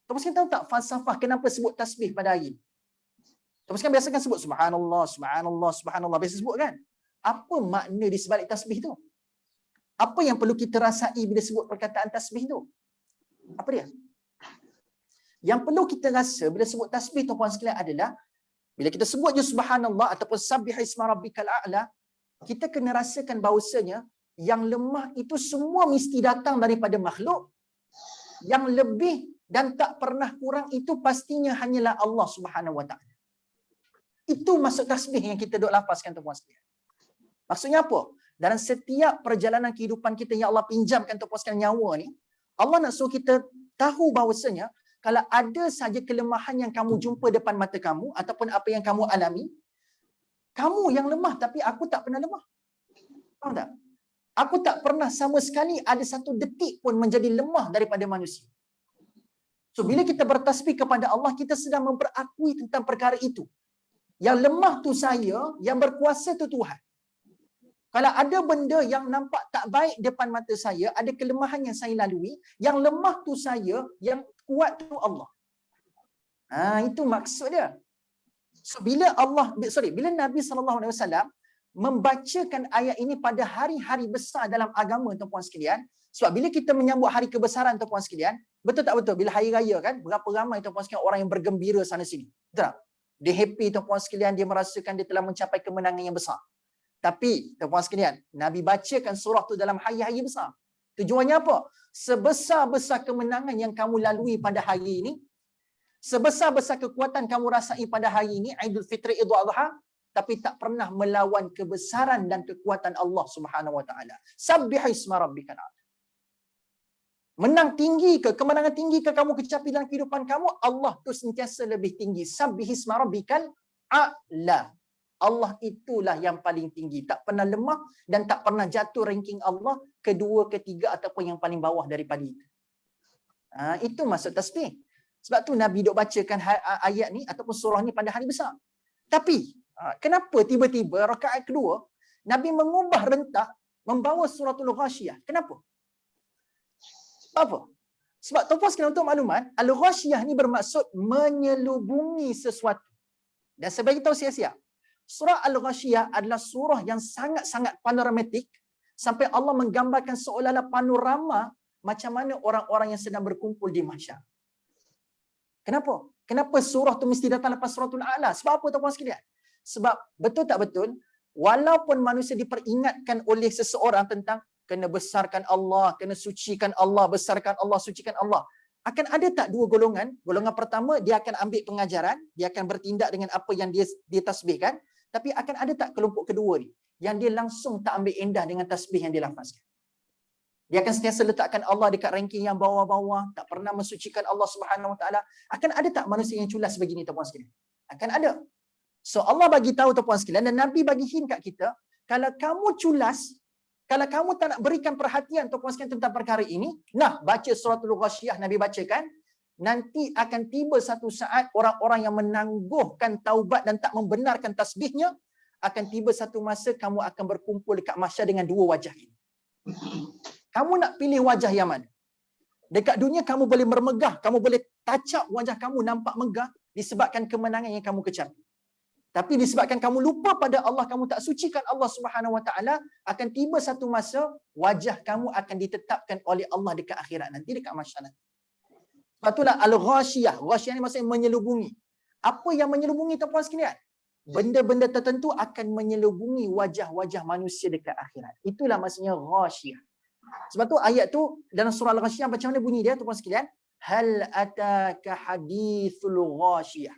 Tuan-puan sekalian tahu tak falsafah kenapa sebut tasbih pada hari ini? Tuan-puan sekalian biasa kan sebut subhanallah, subhanallah, subhanallah. Biasa sebut kan? Apa makna di sebalik tasbih tu? Apa yang perlu kita rasai bila sebut perkataan tasbih tu? Apa dia? Yang perlu kita rasa bila sebut tasbih tuan-puan sekalian adalah bila kita sebut je subhanallah ataupun sabbihisma rabbikal a'la, kita kena rasakan bahawasanya yang lemah itu semua mesti datang daripada makhluk. Yang lebih dan tak pernah kurang itu pastinya hanyalah Allah Subhanahu Wa Taala. Itu maksud tasbih yang kita duk lafazkan tuan-puan sekalian. Maksudnya apa? Dalam setiap perjalanan kehidupan kita yang Allah pinjamkan tuan-puan sekalian nyawa ni, Allah nak suruh kita tahu bahawasanya kalau ada saja kelemahan yang kamu jumpa depan mata kamu ataupun apa yang kamu alami, kamu yang lemah tapi aku tak pernah lemah. Faham tak? Aku tak pernah sama sekali ada satu detik pun menjadi lemah daripada manusia. So bila kita bertasbih kepada Allah, kita sedang memperakui tentang perkara itu. Yang lemah tu saya, yang berkuasa tu Tuhan. Kalau ada benda yang nampak tak baik depan mata saya, ada kelemahan yang saya lalui, yang lemah tu saya, yang kuat tu Allah. Itu maksud dia. So bila bila Nabi SAW membacakan ayat ini pada hari-hari besar dalam agama tuan-puan sekalian, sebab bila kita menyambut hari kebesaran tuan-puan sekalian, betul tak betul? Bila hari raya kan, berapa ramai tuan-puan sekalian orang yang bergembira sana sini. Betul tak? Dia happy tuan-puan sekalian, dia merasakan dia telah mencapai kemenangan yang besar. Tapi tuan-puan sekalian, Nabi bacakan surah tu dalam hari-hari besar. Tujuannya apa? Sebesar-besar kemenangan yang kamu lalui pada hari ini, sebesar-besar kekuatan kamu rasai pada hari ini, Aidul Fitri, Idul Adha, tapi tak pernah melawan kebesaran dan kekuatan Allah Subhanahu wa taala. Sabbihisma rabbikal a'la. Menang tinggi ke, kemenangan tinggi ke kamu kecapi dalam kehidupan kamu, Allah tu sentiasa lebih tinggi. Sabbihisma rabbikal a'la. Allah itulah yang paling tinggi, tak pernah lemah dan tak pernah jatuh ranking Allah kedua, ketiga ataupun yang paling bawah daripada itu. Itu maksud tasbih. Sebab tu Nabi dok bacakan ayat ni ataupun surah ni pada hari besar. Tapi kenapa tiba-tiba rakaat kedua Nabi mengubah rentak membawa suratul Ghashiyah? Kenapa? Apa? Sebab tuan-tuan sekalian untuk maklumat, Al-Ghashiyah ni bermaksud menyelubungi sesuatu. Dan saya bagi tahu siap-siap, surah Al-Ghashiyah adalah surah yang sangat-sangat panoramatik sampai Allah menggambarkan seolah-olah panorama macam mana orang-orang yang sedang berkumpul di mahsyar. Kenapa? Kenapa surah tu mesti datang lepas suratul A'la? Sebab apa tuan-tuan sekalian? Sebab betul tak betul, walaupun manusia diperingatkan oleh seseorang tentang kena besarkan Allah, kena sucikan Allah, besarkan Allah, sucikan Allah, akan ada tak dua golongan? Golongan pertama, dia akan ambil pengajaran, dia akan bertindak dengan apa yang dia tasbihkan, tapi akan ada tak kelompok kedua ni, yang dia langsung tak ambil endah dengan tasbih yang dia lafazkan. Dia akan sentiasa letakkan Allah dekat ranking yang bawah-bawah, tak pernah mensucikan Allah Subhanahu Wa Taala. Akan ada tak manusia yang culas begini tuan-puan sekalian? Akan ada. So Allah bagi tahu tuan-puan sekalian, dan Nabi bagi hint kat kita, kalau kamu culas, kalau kamu tak nak berikan perhatian tuan-puan sekalian tentang perkara ini, nah baca suratul Ghashiyah Nabi bacakan, nanti akan tiba satu saat orang-orang yang menangguhkan taubat dan tak membenarkan tasbihnya, akan tiba satu masa kamu akan berkumpul dekat mahsyar dengan dua wajah ini. Kamu nak pilih wajah yang mana? Dekat dunia kamu boleh bermegah, kamu boleh tacap wajah kamu nampak megah disebabkan kemenangan yang kamu kecapi. Tapi disebabkan kamu lupa pada Allah, kamu tak sucikan Allah Subhanahu Wa Taala, akan tiba satu masa wajah kamu akan ditetapkan oleh Allah dekat akhirat nanti, dekat mahsyar nanti. Sebab itulah Al-Ghashiyah. Ghashiyah ni maksudnya menyelubungi. Apa yang menyelubungi tuan-puan sekalian? Benda-benda tertentu akan menyelubungi wajah-wajah manusia dekat akhirat. Itulah maksudnya Ghashiyah. Sebab tu ayat tu dalam surah Al-Ghashiyah macam mana bunyi dia tuan-puan sekalian? Hal ataka hadithul Ghashiyah.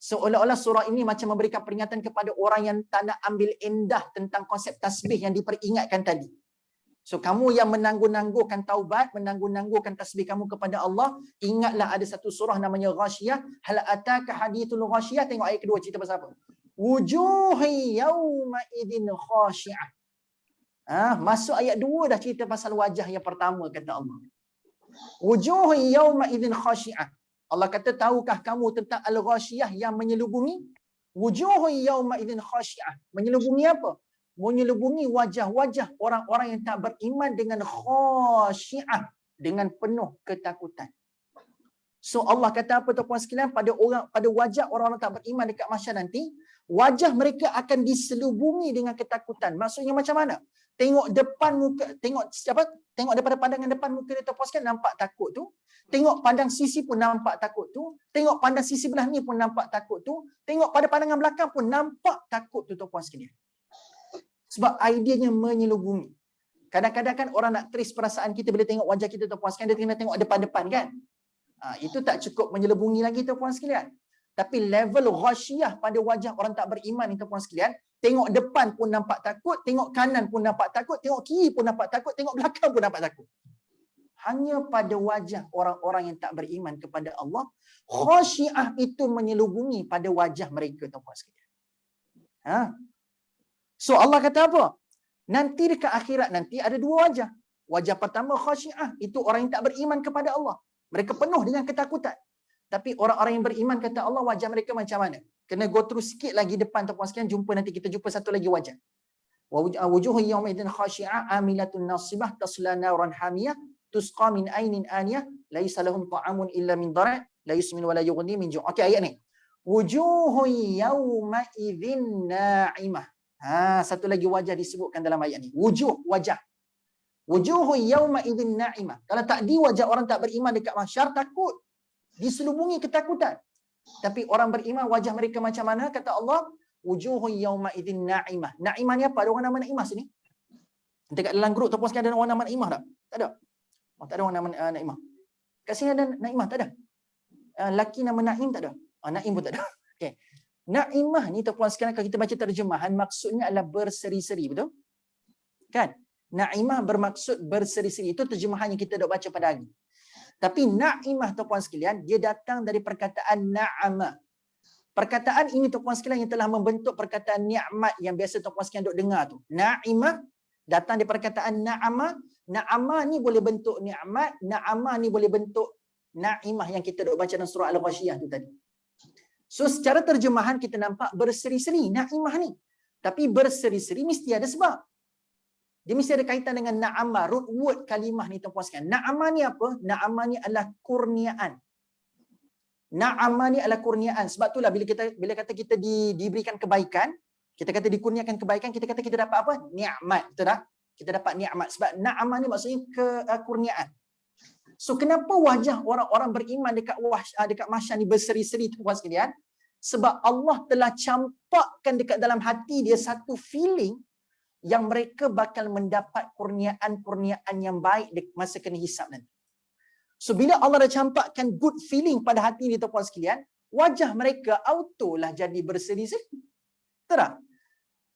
Seolah-olah surah ini macam memberikan peringatan kepada orang yang tak nak ambil endah tentang konsep tasbih yang diperingatkan tadi. So kamu yang menangguh-nangguhkan taubat, menangguh-nangguhkan tasbih kamu kepada Allah, ingatlah ada satu surah namanya Ghashiyah. Hal ataka hadithul Ghashiyah. Tengok ayat kedua cerita pasal apa? Wujuhi yawma idin khashi'ah. Masuk ayat 2 dah cerita pasal wajah yang pertama, kata Allah. Wujuhi yawma idin khashi'ah. Allah kata, tahukah kamu tentang Al-Ghashiyah yang menyelubungi? Wujuhi yawma idin khashi'ah. Menyelubungi apa? Menyelubungi wajah-wajah orang-orang yang tak beriman dengan khashi'ah, dengan penuh ketakutan. So Allah kata apa tuan-puan sekalian, pada wajah orang-orang tak beriman dekat mahsyar nanti, wajah mereka akan diselubungi dengan ketakutan. Maksudnya macam mana? Tengok depan muka, tengok daripada pandangan depan muka dia tuan-puan sekalian, nampak takut tu. Tengok pandang sisi pun nampak takut tu. Tengok pandang sisi belah ni pun nampak takut tu. Tengok pada pandangan belakang pun nampak takut tu tuan-puan sekalian. Sebab ideanya menyelubungi. Kadang-kadang kan orang nak trace perasaan kita bila tengok wajah kita tuan-puan sekalian, dia kena tengok depan-depan kan. Itu tak cukup menyelubungi lagi tuan-puan sekalian. Tapi level Ghashiyah pada wajah orang tak beriman ni tuan-puan sekalian, tengok depan pun nampak takut, tengok kanan pun nampak takut, tengok kiri pun nampak takut, tengok belakang pun nampak takut. Hanya pada wajah orang-orang yang tak beriman kepada Allah, Ghashiyah itu menyelubungi pada wajah mereka tuan-puan sekalian. So Allah kata apa? Nanti dekat akhirat nanti ada dua wajah. Wajah pertama Ghashiyah, itu orang yang tak beriman kepada Allah. Mereka penuh dengan ketakutan. Tapi orang-orang yang beriman kata Allah, wajah mereka macam mana? Kena go through sikit lagi depan tuan-puan sekalian, nanti kita jumpa satu lagi wajah. Wujuhu yawma idzin khashi'ah amilatun nasibah tasla naran hamiyah tusqa min ainin aniyah laisa lahum ta'amun illa min dhara' la yusmin wa la yughni min ju'. Okey, ayat ni. Wujuhu yawma idzin na'imah. Satu lagi wajah disebutkan dalam ayat ni. Wujuh, wajah. Wujuhu yawma idzin na'imah. Kalau tak di wajah orang tak beriman dekat mahsyar, takut. Diselubungi ketakutan. Tapi orang beriman wajah mereka macam mana? Kata Allah, wujuhu yawma idzin na'imah. Na'imah ni apa? Ada orang nama Naimah sini? Dekat dalam grup tuan-puan sekalian ada orang nama Naimah tak? Tak ada. Tak ada orang nama Naimah. Kat sini ada Naimah tak ada? Laki nama Naim tak ada. Naim pun tak ada. Okey. Naimah ni tuan-puan sekalian, kalau kita baca terjemahan, maksudnya adalah berseri-seri, betul? Kan? Naimah bermaksud berseri-seri. Itu terjemahan yang kita dok baca pada hari. Tapi naimah tuan-puan sekalian, dia datang dari perkataan na'ama. Perkataan ini tuan-puan sekalian yang telah membentuk perkataan nikmat yang biasa tuan-puan sekalian dok dengar tu. Naimah datang dari perkataan na'ama. Na'ama ni boleh bentuk nikmat, na'ama ni boleh bentuk naimah yang kita dok baca dalam surah Al-Ghasyiyah tu tadi. So secara terjemahan kita nampak berseri-seri naimah ni. Tapi berseri-seri mesti ada sebab. Dia mesti ada kaitan dengan na'ama, root word kalimah ni tuan-puan sekalian. Na'ama ni apa? Na'ama ni adalah kurniaan. Na'ama ni adalah kurniaan. Sebab itulah bila kata kita diberikan kebaikan, kita kata dikurniakan kebaikan, kita kata kita dapat apa? Nikmat. Betul tak? Kita dapat nikmat. Sebab na'ama ni maksudnya kurniaan. So kenapa wajah orang-orang beriman dekat mahsyar ni berseri-seri tuan-puan sekalian? Sebab Allah telah campakkan dekat dalam hati dia satu feeling yang mereka bakal mendapat kurniaan-kurniaan yang baik masa kena hisab nanti. So bila Allah dah campakkan good feeling pada hati ni tuan-puan sekalian, wajah mereka autolah jadi berseri-seri. Betul tak?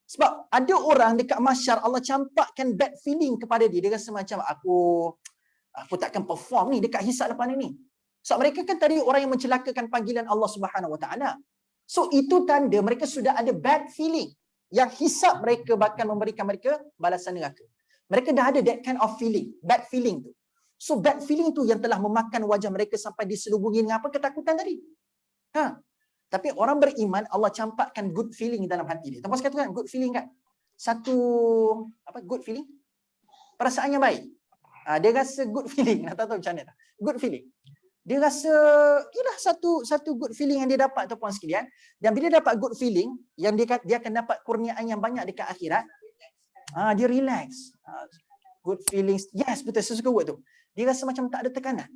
Sebab ada orang dekat mahsyar Allah campakkan bad feeling kepada dia. Dia rasa macam aku takkan perform ni dekat hisab lepas ni. Sebab mereka kan tadi orang yang mencelakakan panggilan Allah Subhanahu Wa Taala. So itu tanda mereka sudah ada bad feeling. Yang hisab mereka bakal memberikan mereka balasan neraka. Mereka dah ada that kind of feeling, bad feeling tu. So bad feeling tu yang telah memakan wajah mereka sampai diselubungi dengan apa? Ketakutan tadi. Tapi orang beriman Allah campakkan good feeling dalam hati dia. Tempat katakan good feeling kan? Satu good feeling? Perasaan yang baik. Dia rasa good feeling. Nak tahu macam mana? Good feeling. Dia rasa ialah satu good feeling yang dia dapat tuan-puan sekalian. Dan bila dapat good feeling yang dia akan dapat kurniaan yang banyak dekat akhirat, dia relax. Good feelings. Yes, betul, saya suka word tu. Dia rasa macam tak ada tekanan.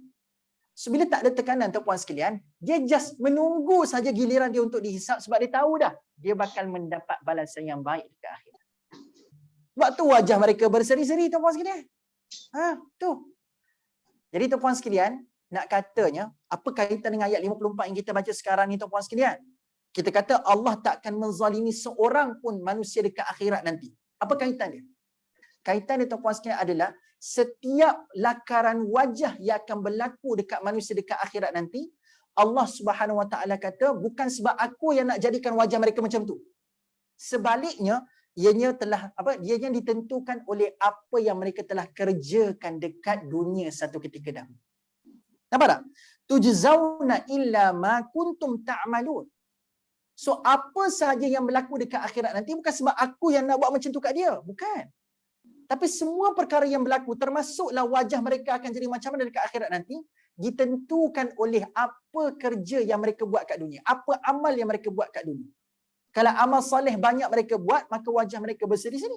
So bila tak ada tekanan tuan-puan sekalian, dia just menunggu saja giliran dia untuk dihisap sebab dia tahu dah dia bakal mendapat balasan yang baik dekat akhirat. Sebab tu wajah mereka berseri-seri tuan-puan sekalian. Tu. Jadi tuan-puan sekalian, nak katanya, apa kaitan dengan ayat 54 yang kita baca sekarang ni tuan-puan sekalian? Kita kata Allah takkan menzalimi seorang pun manusia dekat akhirat nanti. Apa kaitan dia? Kaitan dia tuan-puan sekalian adalah setiap lakaran wajah yang akan berlaku dekat manusia dekat akhirat nanti, Allah Subhanahu Wa Taala kata bukan sebab aku yang nak jadikan wajah mereka macam tu. Sebaliknya, ianya ditentukan oleh apa yang mereka telah kerjakan dekat dunia satu ketika dahulu. Nampak tak? Tujzauna illa ma kuntum ta'malun. So apa sahaja yang berlaku dekat akhirat nanti bukan sebab aku yang nak buat macam tu kat dia, bukan. Tapi semua perkara yang berlaku termasuklah wajah mereka akan jadi macam mana dekat akhirat nanti ditentukan oleh apa kerja yang mereka buat kat dunia, apa amal yang mereka buat kat dunia. Kalau amal soleh banyak mereka buat, maka wajah mereka berseri-seri.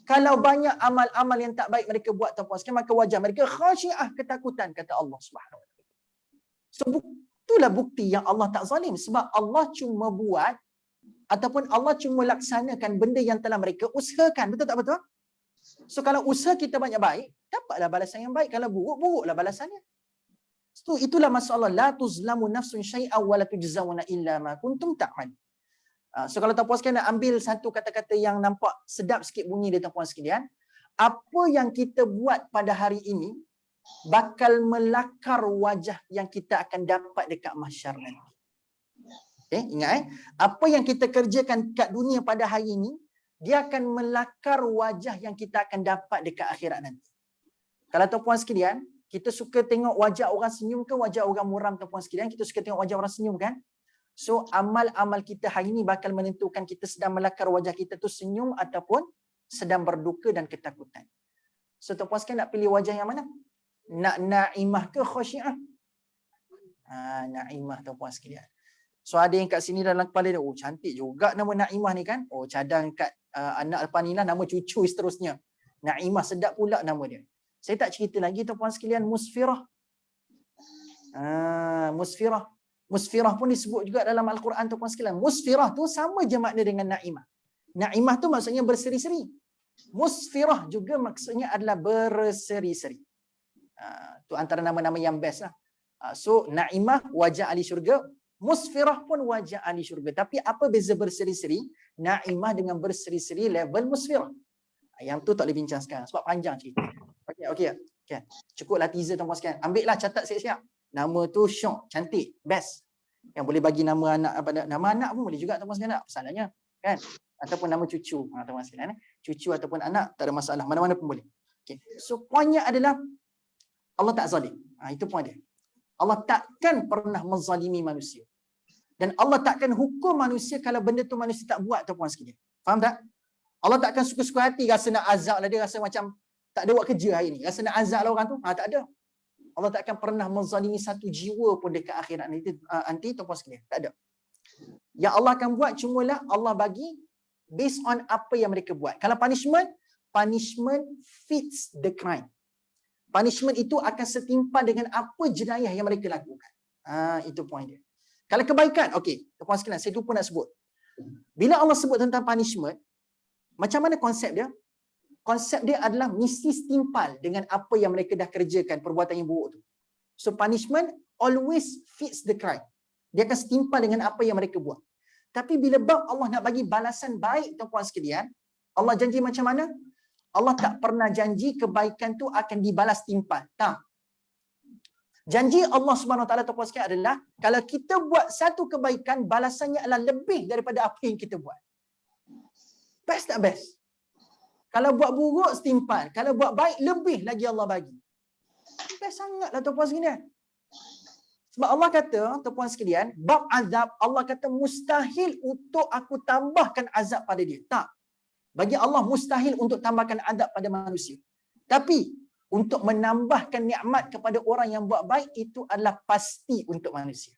Kalau banyak amal-amal yang tak baik mereka buat tuan-puan sekalian, maka wajah mereka khasyiah, ketakutan, kata Allah Subhanahu Wa Taala. So itulah bukti yang Allah tak zalim, sebab Allah cuma buat ataupun Allah cuma laksanakan benda yang telah mereka usahakan. Betul tak betul? So kalau usaha kita banyak baik, dapatlah balasan yang baik. Kalau buruk, buruklah balasannya. So itulah maksud Allah, la tuzlamu nafsun syai'an wa la tujzauna illa ma kuntum ta'mal. So kalau tuan-puan sekalian nak ambil satu kata-kata yang nampak sedap sikit bunyi dia tuan-puan sekalian, apa yang kita buat pada hari ini bakal melakar wajah yang kita akan dapat dekat mahsyar nanti. Okay, ingat apa yang kita kerjakan kat dunia pada hari ini, dia akan melakar wajah yang kita akan dapat dekat akhirat nanti. Kalau tuan-puan sekalian, kita suka tengok wajah orang senyum ke wajah orang muram tuan-puan sekalian? Kita suka tengok wajah orang senyum kan? So amal-amal kita hari ini bakal menentukan kita sedang melakar wajah kita tu senyum ataupun sedang berduka dan ketakutan. So tuan-puan sekalian nak pilih wajah yang mana? Nak naimah ke khasyiah? Naimah tuan-puan sekalian. So ada yang kat sini dalam kepala dia, oh cantik juga nama Naimah ni kan? Oh cadang kat anak lepas ni lah nama cucu seterusnya. Naimah, sedap pula nama dia. Saya tak cerita lagi tuan-puan sekalian, Musfirah. Musfirah. Musfirah pun disebut juga dalam Al-Quran tuan-puan sekalian. Musfirah tu sama je makna dengan Naimah. Naimah tu maksudnya berseri-seri. Musfirah juga maksudnya adalah berseri-seri. Tu antara nama-nama yang best lah. So Naimah wajah ahli syurga, Musfirah pun wajah ahli syurga. Tapi apa beza berseri-seri? Naimah dengan berseri-seri level musfirah. Yang tu tak boleh bincang sekarang sebab panjang cerita. Okey. Okay. Cukuplah teaser tuan-puan sekalian. Ambil lah, catat siap-siap. Nama tu syok, cantik, best. Yang boleh bagi nama anak, nama anak pun boleh juga tuan-puan sekalian, masalahnya kan? Ataupun nama cucu, tuan-puan sekalian, cucu ataupun anak tak ada masalah, mana-mana pun boleh. Okay. So poinnya adalah Allah tak zalim. Itu poin dia. Allah takkan pernah menzalimi manusia. Dan Allah takkan hukum manusia kalau benda tu manusia tak buat, tuan-puan sekalian. Faham tak? Allah takkan suka-suka hati rasa nak azab lah dia, rasa macam tak ada buat kerja hari ni, rasa nak azab lah orang tu. Tak ada. Allah takkan pernah menzalimi satu jiwa pun dekat akhirat nanti, tuan-puan sekalian. Tak ada. Yang Allah akan buat cumalah Allah bagi based on apa yang mereka buat. Kalau punishment fits the crime. Punishment itu akan setimpal dengan apa jenayah yang mereka lakukan. Itu poin dia. Kalau kebaikan, okey, tuan-puan sekalian, saya lupa nak sebut. Bila Allah sebut tentang punishment, macam mana konsep dia? Konsep dia adalah mesti setimpal dengan apa yang mereka dah kerjakan, perbuatan yang buruk tu. So punishment always fits the crime. Dia akan setimpal dengan apa yang mereka buat. Tapi bila bab Allah nak bagi balasan baik, tuan-puan sekalian, Allah janji macam mana? Allah tak pernah janji kebaikan tu akan dibalas timpal. Tak. Janji Allah Subhanahu Wa Taala, tuan-puan sekalian, adalah kalau kita buat satu kebaikan, balasannya adalah lebih daripada apa yang kita buat. Best tak best? Kalau buat buruk setimpal, kalau buat baik lebih lagi Allah bagi. Best sangatlah tuan-puan sekalian. Sebab Allah kata, tuan-puan sekalian, bab azab, Allah kata mustahil untuk aku tambahkan azab pada dia. Tak. Bagi Allah mustahil untuk tambahkan azab pada manusia. Tapi untuk menambahkan nikmat kepada orang yang buat baik itu adalah pasti untuk manusia.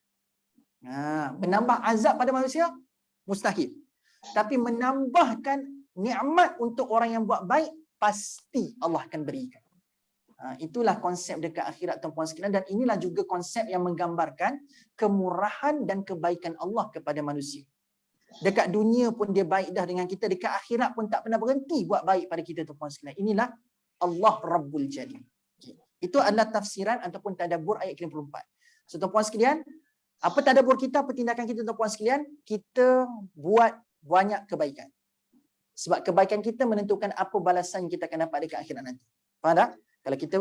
Menambah azab pada manusia mustahil. Tapi menambahkan nikmat untuk orang yang buat baik pasti Allah akan berikan. Itulah konsep dekat akhirat, tuan-puan sekalian, dan inilah juga konsep yang menggambarkan kemurahan dan kebaikan Allah kepada manusia. Dekat dunia pun dia baik dah dengan kita, dekat akhirat pun tak pernah berhenti buat baik pada kita, tuan-puan sekalian. Inilah Allah Rabbul Jalil. Itu adalah tafsiran ataupun tadabbur ayat ke-54. So tuan-puan sekalian, apa tadabbur kita, apa tindakan kita, tuan-puan sekalian? Kita buat banyak kebaikan. Sebab kebaikan kita menentukan apa balasan kita akan dapat dekat akhirat nanti. Faham tak? Kalau kita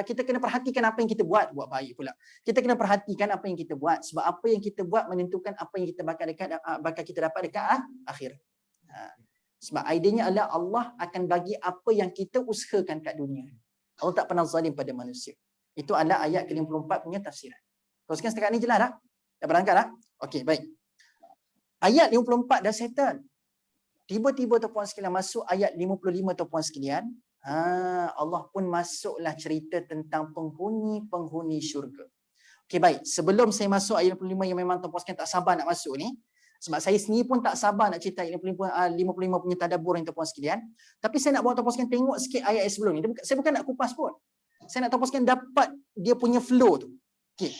kita kena perhatikan apa yang kita buat baik pula. Kita kena perhatikan apa yang kita buat, sebab apa yang kita buat menentukan apa yang kita bakal kita dapat dekat akhirat. Sebab idenya adalah Allah akan bagi apa yang kita usahakan kat dunia. Allah tak pernah zalim pada manusia. Itu adalah ayat ke-54 punya tafsiran. Terus kan setakat ni jelas tak? Dah berangkat tak? Okey, baik. Ayat 54 dah settle. Tiba-tiba tuan-puan sekalian masuk ayat 55, tuan-puan sekalian. Allah pun masuklah cerita tentang penghuni syurga. Okey, baik. Sebelum saya masuk ayat 55 yang memang tuan-puan sekalian tak sabar nak masuk ni, sebab saya sendiri pun tak sabar nak cerita ayat 55 punya tadabbur yang tuan-puan sekalian. Tapi saya nak bawa tuan-puan sekalian tengok sikit ayat sebelum ni. Saya bukan nak kupas pun. Saya nak tuan-puan sekalian dapat dia punya flow tu. Okey.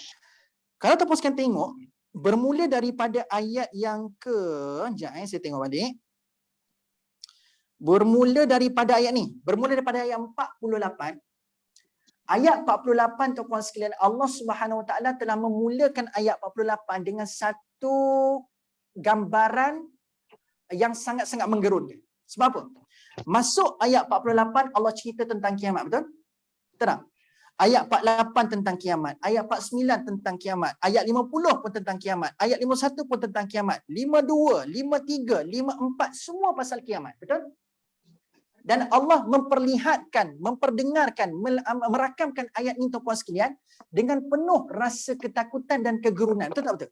Kalau tuan-puan sekalian tengok, bermula daripada ayat yang saya tengok balik. Bermula daripada ayat ni. Bermula daripada ayat 48. Ayat 48, tuan-puan sekalian, Allah Subhanahu Wa Taala telah memulakan ayat 48 dengan satu gambaran yang sangat-sangat menggerunkan. Sebab apa? Masuk ayat 48 Allah cerita tentang kiamat, betul? Betul tak? Ayat 48 tentang kiamat, ayat 49 tentang kiamat, ayat 50 pun tentang kiamat, ayat 51 pun tentang kiamat, 52, 53, 54 semua pasal kiamat, betul? Dan Allah memperlihatkan, memperdengarkan, merakamkan ayat ini, tuan-puan sekalian, dengan penuh rasa ketakutan dan kegerunan. Betul tak betul?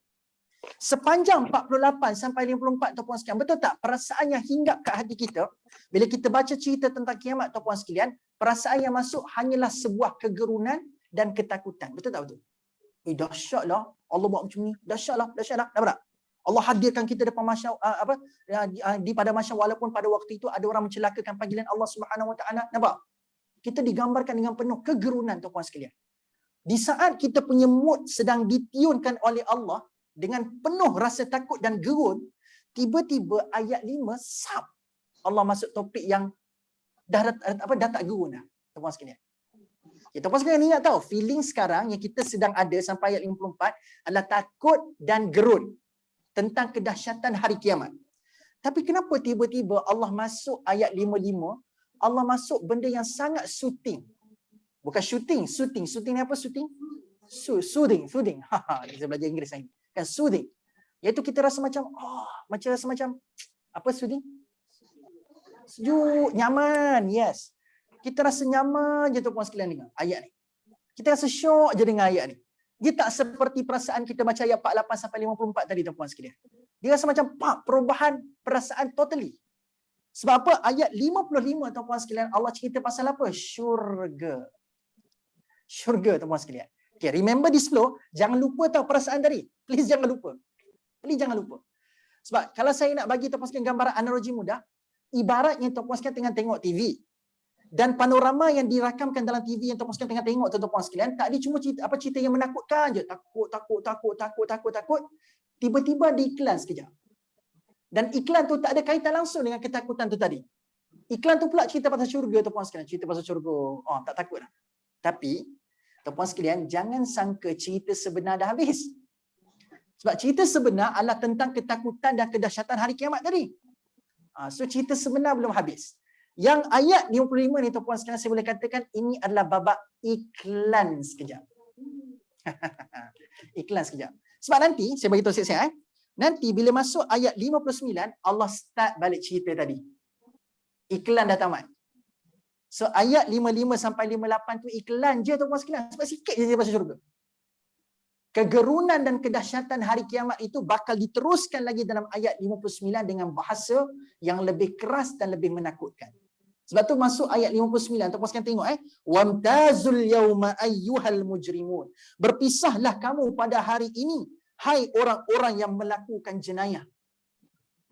Sepanjang 48 sampai 54, tuan-puan sekalian, betul tak? Perasaan yang hinggap kat hati kita, bila kita baca cerita tentang kiamat, tuan-puan sekalian, perasaan yang masuk hanyalah sebuah kegerunan dan ketakutan. Betul tak betul? Dahsyatlah Allah buat macam ni. Dahsyatlah. Nampak tak? Allah hadirkan kita depan mahsyar di pada mahsyar, walaupun pada waktu itu ada orang mencelakakan panggilan Allah Subhanahu Wa Taala. Nampak? Kita digambarkan dengan penuh kegerunan, tuan-puan sekalian. Di saat kita punya mood sedang ditiunkan oleh Allah dengan penuh rasa takut dan gerun, tiba-tiba ayat 5 Allah masuk topik yang dah tak gerun dah, tuan-puan sekalian. Kita pun sekarang ingat tahu, feeling sekarang yang kita sedang ada sampai ayat 54 adalah takut dan gerun tentang kedahsyatan hari kiamat. Tapi kenapa tiba-tiba Allah masuk ayat 55, Allah masuk benda yang sangat soothing. Bukan shooting. Shooting ni apa shooting? Soothing. Saya belajar Inggeris lagi. Kan soothing. Iaitu kita rasa macam, macam rasa macam, apa soothing? Sejuk, nyaman, yes. Kita rasa nyaman je tuan-puan sekalian dengar ayat ni. Kita rasa syok je dengar ayat ni. Dia tak seperti perasaan kita baca ayat 48 sampai 54 tadi tuan-puan sekalian. Dia rasa macam perubahan perasaan totally. Sebab apa? Ayat 55 tuan-puan sekalian Allah cerita pasal apa? Syurga. Syurga tuan-puan sekalian. Okay, remember this flow. Jangan lupa tahu perasaan tadi. Please jangan lupa. Sebab kalau saya nak bagi tuan-puan sekalian gambaran analogi mudah, ibaratnya tuan-puan sekalian tengah tengok TV. Dan panorama yang dirakamkan dalam TV yang tuan-puan sekalian tengah tengok tuan-puan sekalian, tak ada cuma cerita yang menakutkan je. Takut. Tiba-tiba ada iklan sekejap. Dan iklan tu tak ada kaitan langsung dengan ketakutan tu tadi. Iklan tu pula cerita pasal syurga tuan-puan sekalian. Cerita pasal syurga. Tak takut dah. Tapi, tuan-puan sekalian, jangan sangka cerita sebenar dah habis. Sebab cerita sebenar adalah tentang ketakutan dan kedahsyatan hari kiamat tadi. So, cerita sebenar belum habis. Yang ayat 55 ni tuan-puan sekalian, saya boleh katakan ini adalah babak iklan sekejap. Iklan sekejap. Sebab nanti, saya bagi tahu siap-siap nanti bila masuk ayat 59, Allah start balik cerita tadi. Iklan dah tamat. So ayat 55 sampai 58 tu iklan je tuan-puan sekalian. Sebab sikit je pasal syurga. Kegerunan dan kedahsyatan hari kiamat itu bakal diteruskan lagi dalam ayat 59 dengan bahasa yang lebih keras dan lebih menakutkan. Sebab tu masuk ayat 59, tuan-puan sekalian tengok wamtazul yauma ayyuhal mujrimun. Berpisahlah kamu pada hari ini, hai orang-orang yang melakukan jenayah.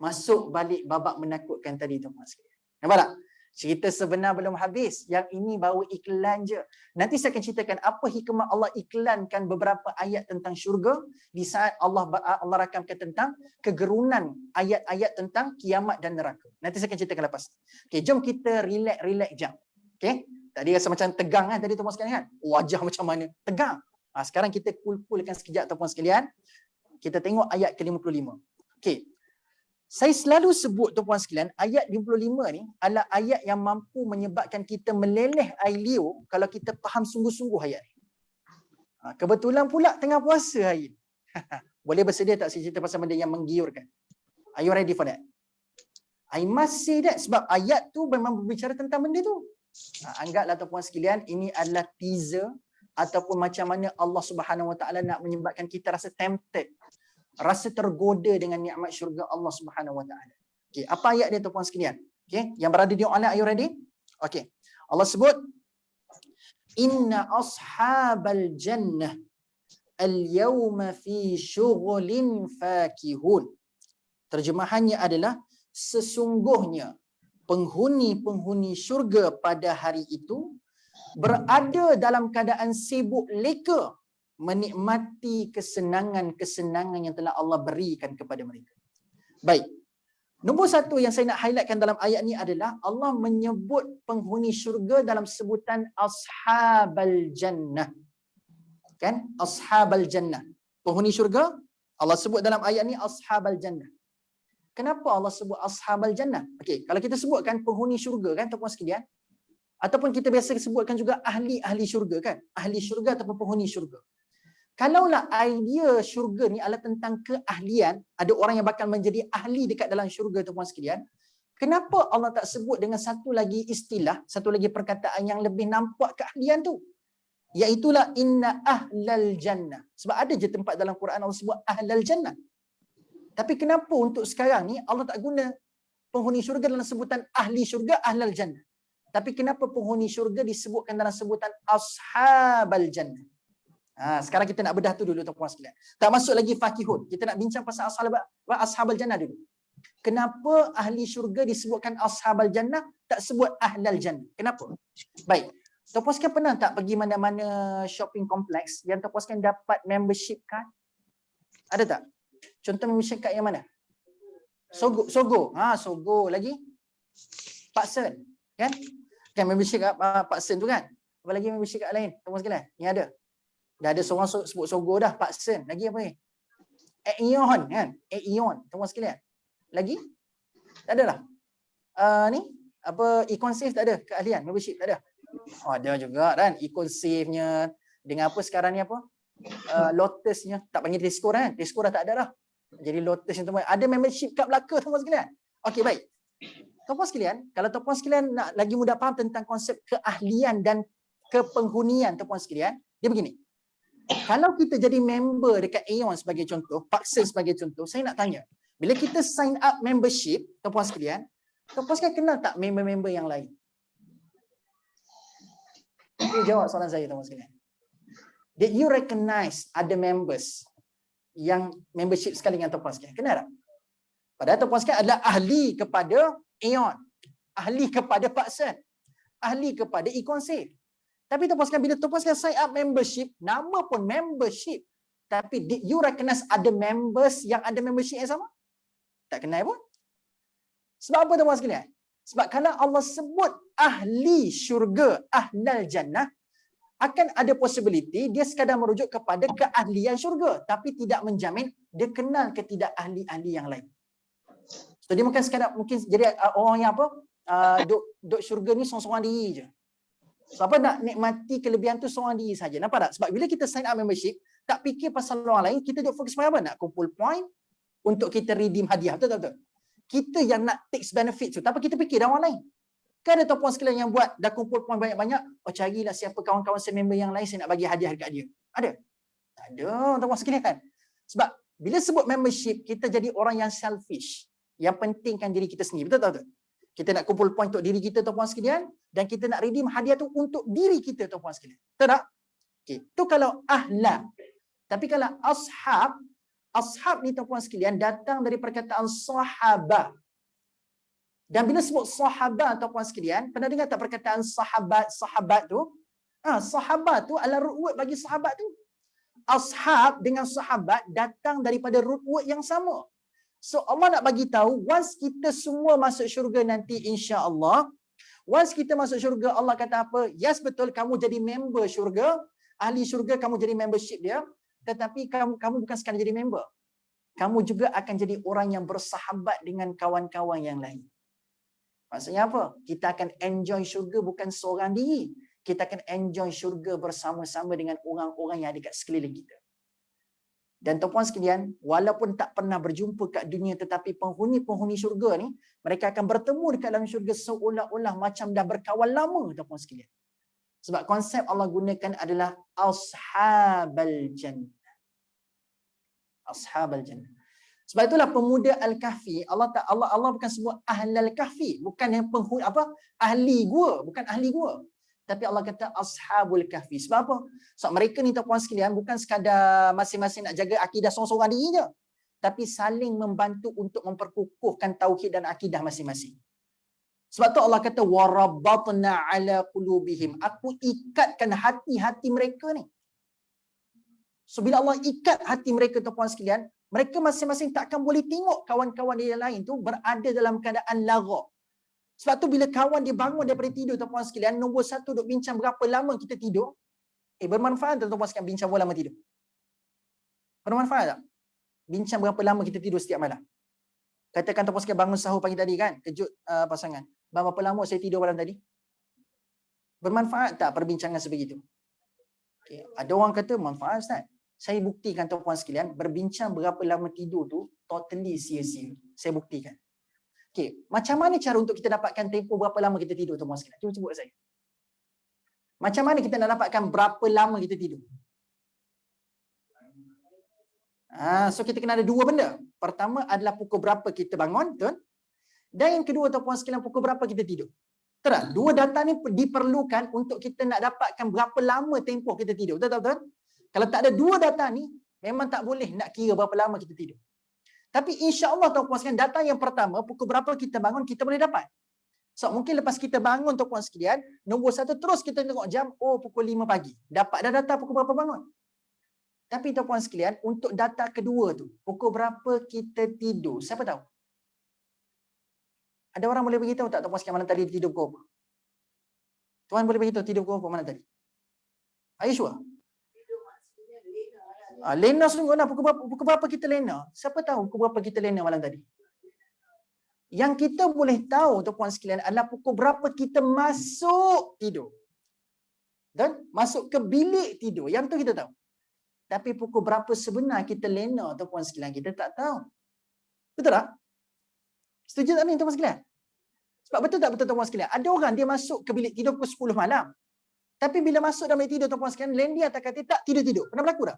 Masuk balik babak menakutkan tadi tuan-puan sekalian. Nampak tak? Cerita sebenar belum habis. Yang ini baru iklan je. Nanti saya akan ceritakan apa hikmah Allah iklankan beberapa ayat tentang syurga di saat Allah rakamkan tentang kegerunan ayat-ayat tentang kiamat dan neraka. Nanti saya akan ceritakan lepas. Okey, jom kita relax jam. Okey? Tadi rasa macam tegang kan tadi tuan-puan sekalian kan? Wajah macam mana? Tegang. Sekarang kita cool-coolkan sekejap tuan-puan sekalian. Kita tengok ayat ke-55. Okey. Saya selalu sebut tuan-puan sekalian, ayat 55 ni adalah ayat yang mampu menyebabkan kita meleleh air liur kalau kita faham sungguh-sungguh ayat ni. Kebetulan pula tengah puasa hari ni. Boleh bersedia tak saya cerita pasal benda yang menggiurkan? Are you ready for that? I must say that sebab ayat tu memang berbicara tentang benda tu. Anggaplah tuan-puan sekalian, ini adalah teaser ataupun macam mana Allah Subhanahu Wa Taala nak menyebabkan kita rasa tempted. Rasa tergoda dengan nikmat syurga Allah Subhanahu Wa Taala. Okey, apa ayat dia tuan-puan sekalian? Okey, yang berada di online, are you ready? Okey. Allah sebut inna ashabal jannah al-yawma fi syughulin fakihun. Terjemahannya adalah sesungguhnya penghuni-penghuni syurga pada hari itu berada dalam keadaan sibuk leka menikmati kesenangan-kesenangan yang telah Allah berikan kepada mereka. Baik. Nombor satu yang saya nak highlightkan dalam ayat ni adalah Allah menyebut penghuni syurga dalam sebutan ashabal jannah. Kan? Ashabal jannah. Penghuni syurga Allah sebut dalam ayat ni ashabal jannah. Kenapa Allah sebut ashabal jannah? Okey, kalau kita sebutkan penghuni syurga kan tuan-puan sekalian, ataupun kita biasa sebutkan juga ahli-ahli syurga kan? Ahli syurga ataupun penghuni syurga. Kalaulah idea syurga ni adalah tentang keahlian, ada orang yang bakal menjadi ahli dekat dalam syurga tuan-puan sekalian, kenapa Allah tak sebut dengan satu lagi istilah, satu lagi perkataan yang lebih nampak keahlian tu? Iaitulah inna ahlal jannah. Sebab ada je tempat dalam Quran Allah sebut ahlal jannah. Tapi kenapa untuk sekarang ni Allah tak guna penghuni syurga dalam sebutan ahli syurga, ahlal jannah. Tapi kenapa penghuni syurga disebutkan dalam sebutan ashabal jannah? Sekarang kita nak bedah tu dulu tuan-puan sekalian. Tak masuk lagi fakihun. Kita nak bincang pasal ashabal jannah dulu. Kenapa ahli syurga disebutkan ashabal jannah, tak sebut ahlal jannah? Kenapa? Baik. Tuan-puan sekalian pernah tak pergi mana-mana shopping kompleks yang tuan-puan sekalian dapat membership card? Ada tak? Contoh membership card yang mana? Sogo. Sogo lagi. Pak Sen. Kan membership card Pak Sen tu kan? Apa lagi membership kad lain? Tuan sekalian, ni ada. Dah ada seorang sebut Sogo dah, Pak Sen. Lagi apa ni? Aeon kan? Aeon, tuan sekalian. Lagi? Tak ada lah. Ni apa Econsave tak ada keahlian membership tak ada. Oh, ada juga kan Econsave-nya dengan apa sekarang ni apa? Lotusnya tak panggil Tesco kan? Tesco dah tak ada dah. Jadi Lotus yang tuan ada membership kat belaka tuan sekalian. Okey baik. Tuan sekalian, kalau tuan sekalian nak lagi mudah faham tentang konsep keahlian dan kepenghunian tuan sekalian, dia begini. Kalau kita jadi member dekat Aeon sebagai contoh, Paksa sebagai contoh, saya nak tanya, bila kita sign up membership, tuan sekalian kenal tak member-member yang lain? You jawab soalan saya tuan sekalian. Did you recognize ada members yang membership sekali dengan tuan sekalian? Kenal tak? Padahal tuan sekalian adalah ahli kepada Aeon, ahli kepada Paksa, ahli kepada Econsave. Tapi tuan sekalian bila tuan sekalian sign up membership, nama pun membership. Tapi did you recognize ada members yang ada membership yang sama? Tak kenal pun. Sebab apa tuan sekalian? Sebab kalau Allah sebut ahli syurga, ahlal jannah, akan ada possibility dia sekadar merujuk kepada keahlian syurga, tapi tidak menjamin dia kenal ke tidak ahli-ahli yang lain. So dia mungkin sekadar mungkin jadi orang yang apa? Duk syurga ni seorang-seorang diri je. So apa nak nikmati kelebihan tu seorang diri saja. Nampak tak? Sebab bila kita sign up membership, tak fikir pasal orang lain, kita duk fokus pada apa? Nak kumpul point untuk kita redeem hadiah. Betul? Kita yang nak take benefit tu. Tapi kita fikir dah orang lain. Kan ada tuan sekalian yang buat dah kumpul point banyak-banyak, carilah siapa kawan-kawan saya member yang lain, saya nak bagi hadiah dekat dia. Ada? Tak ada tuan sekalian kan? Sebab bila sebut membership, kita jadi orang yang selfish. Yang pentingkan diri kita sendiri. Betul? Kita nak kumpul point untuk diri kita tuan sekalian, dan kita nak redeem hadiah tu untuk diri kita tuan sekalian. Betul tak? Okay. Tu kalau ahla. Tapi kalau ashab ni tuan sekalian datang dari perkataan sahabah. Dan bila sebut sahabat tuan sekalian, pernah dengar tak perkataan sahabat tu? Sahabat tu adalah root word bagi sahabat tu. Ashab dengan sahabat datang daripada root word yang sama. So Allah nak bagi tahu, once kita semua masuk syurga nanti insya-Allah, once kita masuk syurga, Allah kata apa? Yes, betul, kamu jadi member syurga, ahli syurga, kamu jadi membership dia, tetapi kamu bukan sekadar jadi member. Kamu juga akan jadi orang yang bersahabat dengan kawan-kawan yang lain. Maksudnya apa? Kita akan enjoy syurga bukan seorang diri. Kita akan enjoy syurga bersama-sama dengan orang-orang yang ada kat sekeliling kita. Dan tuan-puan sekalian, walaupun tak pernah berjumpa kat dunia, tetapi penghuni-penghuni syurga ni, mereka akan bertemu dekat dalam syurga seolah-olah macam dah berkawan lama, tuan-puan sekalian. Sebab konsep Allah gunakan adalah ashabal jannah. Ashabal jannah. Sebab itulah pemuda Al-Kahfi, Allah bukan sebut ahlal kahfi, bukan yang penghuni ahli gua, bukan ahli gua. Tapi Allah kata ashabul kahfi. Sebab apa? Sebab mereka ni tuan-puan sekalian bukan sekadar masing-masing nak jaga akidah seorang-seorang diri je, tapi saling membantu untuk memperkukuhkan tauhid dan akidah masing-masing. Sebab tu Allah kata warabatna ala qulubihim. Aku ikatkan hati-hati mereka ni. So bila Allah ikat hati mereka tuan-puan sekalian, mereka masing-masing takkan boleh tengok kawan-kawan dia lain tu berada dalam keadaan lagha. Sebab tu bila kawan dia bangun daripada tidur tuan-puan sekalian, nombor satu duk bincang berapa lama kita tidur. Bermanfaat tak tuan-puan sekalian bincang berapa lama tidur? Bermanfaat tak? Bincang berapa lama kita tidur setiap malam. Katakan tuan-puan sekalian bangun sahur pagi tadi kan, kejut pasangan. Berapa lama saya tidur malam tadi? Bermanfaat tak perbincangan sebegitu? Okay. Ada orang kata manfaat Ustaz. Saya buktikan tuan-puan sekalian, berbincang berapa lama tidur tu totally sia-sia. Saya buktikan. Okey, macam mana cara untuk kita dapatkan tempoh berapa lama kita tidur tuan-puan sekalian? Cuba sebut saya. Macam mana kita nak dapatkan berapa lama kita tidur? So kita kena ada dua benda. Pertama adalah pukul berapa kita bangun, betul? Dan yang kedua tuan-puan sekalian, pukul berapa kita tidur. Betul tak? Dua data ni diperlukan untuk kita nak dapatkan berapa lama tempoh kita tidur. Betul? Kalau tak ada dua data ni, memang tak boleh nak kira berapa lama kita tidur. Tapi insya-Allah tuan-puan sekalian, data yang pertama, pukul berapa kita bangun, kita boleh dapat. So mungkin lepas kita bangun tuan-puan sekalian, nombor satu terus kita tengok jam, pukul 5 pagi. Dapat dah data pukul berapa bangun. Tapi tuan-puan sekalian, untuk data kedua tu, pukul berapa kita tidur, siapa tahu? Ada orang boleh beritahu tak tuan-puan sekalian malam tadi tidur pukul apa? Tuan boleh beritahu tidur pukul berapa malam tadi? Are you sure? Lena sungguh lah. Pukul berapa kita lena? Siapa tahu pukul berapa kita lena malam tadi? Yang kita boleh tahu, tuan-puan sekalian, adalah pukul berapa kita masuk tidur. Dan masuk ke bilik tidur. Yang tu kita tahu. Tapi pukul berapa sebenar kita lena, tuan-puan sekalian, kita tak tahu. Betul tak? Setuju tak ni, tuan-puan sekalian? Sebab betul tak betul, tuan-puan sekalian? Ada orang dia masuk ke bilik tidur pukul 10 malam. Tapi bila masuk dalam bilik tidur, tuan-puan sekalian, lain dia tak kata tak tidur-tidur. Pernah berlaku tak?